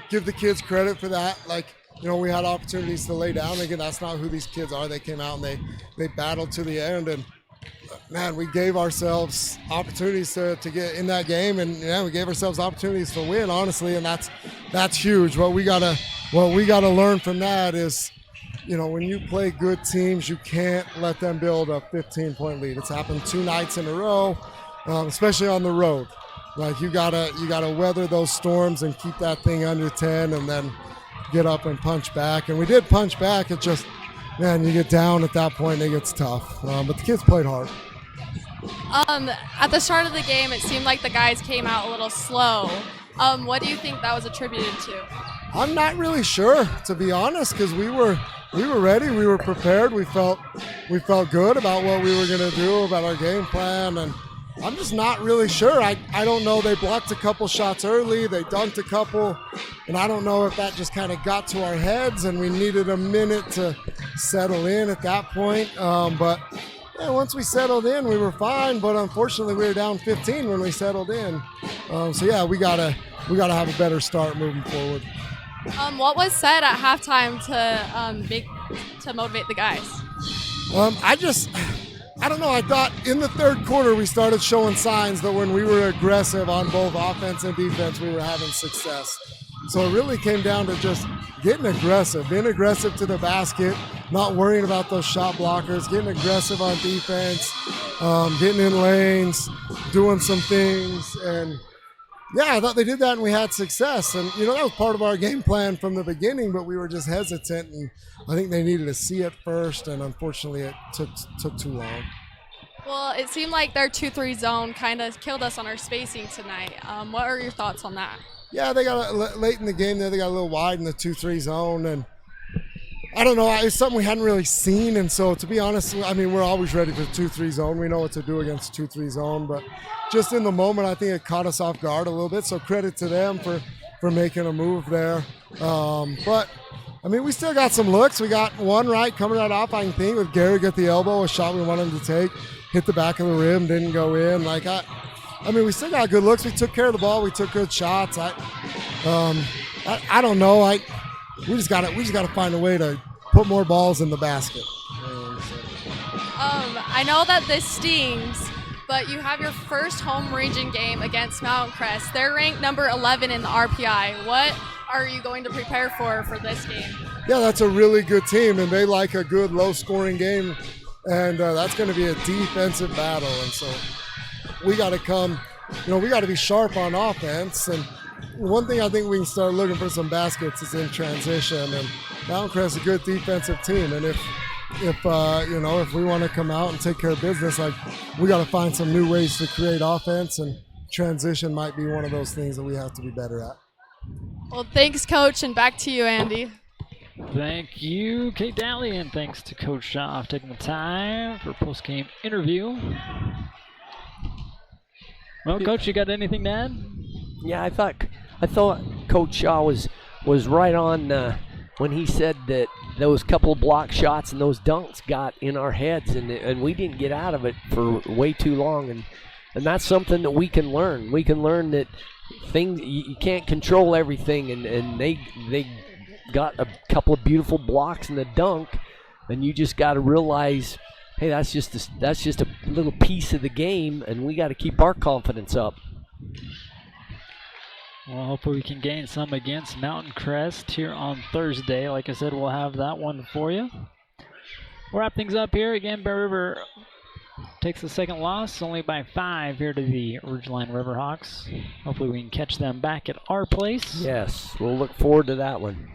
Give the kids credit for that. Like, you know, we had opportunities to lay down. Again, that's not who these kids are. They came out and they battled to the end. And, man, we gave ourselves opportunities to get in that game. And, yeah, we gave ourselves opportunities to win, honestly, and that's huge. What we gotta learn from that is, you know, when you play good teams, you can't let them build a 15-point lead. It's happened 2 nights in a row. Especially on the road. Like you gotta weather those storms and keep that thing under 10 and then get up and punch back. And we did punch back. It just, man, you get down at that point and it gets tough. But the kids played hard.
At the start of the game, it seemed like the guys came out a little slow. What do you think that was attributed to?
I'm not really sure, to be honest, because we were ready. We were prepared. We felt good about what we were going to do, about our game plan, and I'm just not really sure. I don't know. They blocked a couple shots early. They dunked a couple. And I don't know if that just kind of got to our heads and we needed a minute to settle in at that point. But yeah, once we settled in, we were fine. But unfortunately, we were down 15 when we settled in. So yeah, we gotta have a better start moving forward.
What was said at halftime to motivate the guys? I don't know. I thought in the third quarter we started showing signs that when we were aggressive on both offense and defense, we were having success. So it really came down to just getting aggressive, being aggressive to the basket, not worrying about those shot blockers, getting aggressive on defense, getting in lanes, doing some things. And yeah, I thought they did that and we had success. And, you know, that was part of our game plan from the beginning, but we were just hesitant. And I think they needed to see it first. And unfortunately, it took too long. Well, it seemed like their 2-3 zone kind of killed us on our spacing tonight. What are your thoughts on that?
Yeah, they got late in the game there. They got a little wide in the 2-3 zone. And I don't know. It's something we hadn't really seen. And so, to be honest, I mean, we're always ready for 2-3 zone. We know what to do against 2-3 zone. But just in the moment, I think it caught us off guard a little bit. So credit to them for making a move there. But, I mean, we still got some looks. We got one right coming right off, I think, with Gary at the elbow, a shot we wanted him to take. Hit the back of the rim, didn't go in. Like, I mean, we still got good looks. We took care of the ball. We took good shots. I don't know. We just gotta find a way to put more balls in the basket.
I know that this stings, but you have your first home region game against Mountain Crest. They're ranked number 11 in the RPI. What are you going to prepare for this game?
Yeah, that's a really good team, and they like a good low-scoring game, and that's going to be a defensive battle. And so we got to come, we got to be sharp on offense. And one thing I think we can start looking for some baskets is in transition. And Mountain Crest is a good defensive team, and if we want to come out and take care of business, like, we got to find some new ways to create offense, and transition might be one of those things that we have to be better at.
Well, thanks, Coach, and back to you, Andy.
Thank you, Kate Daly, and thanks to Coach Shaw for taking the time for a post-game interview. Well, Coach, you got anything to add?
Yeah, I thought Coach Shaw was right on when he said that those couple of block shots and those dunks got in our heads, and we didn't get out of it for way too long, and that's something that we can learn. We can learn that things, you can't control everything, and they got a couple of beautiful blocks in the dunk, and you just got to realize, hey, that's just a little piece of the game, and we got to keep our confidence up.
Well, hopefully we can gain some against Mountain Crest here on Thursday. Like I said, we'll have that one for you. We'll wrap things up here. Again, Bear River takes the second loss, only by 5 here to the Ridgeline Riverhawks. Hopefully we can catch them back at our place.
Yes, we'll look forward to that one.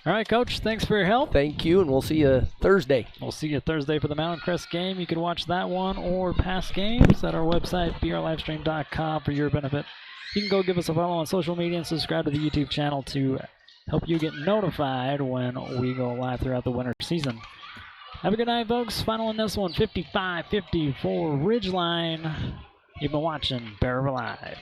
All right, Coach, thanks for your help.
Thank you, and we'll see you Thursday.
We'll see you Thursday for the Mountain Crest game. You can watch that one or past games at our website, brlivestream.com, for your benefit. You can go give us a follow on social media and subscribe to the YouTube channel to help you get notified when we go live throughout the winter season. Have a good night, folks. Final in this one, 55-54 Ridgeline. You've been watching Bear River Live.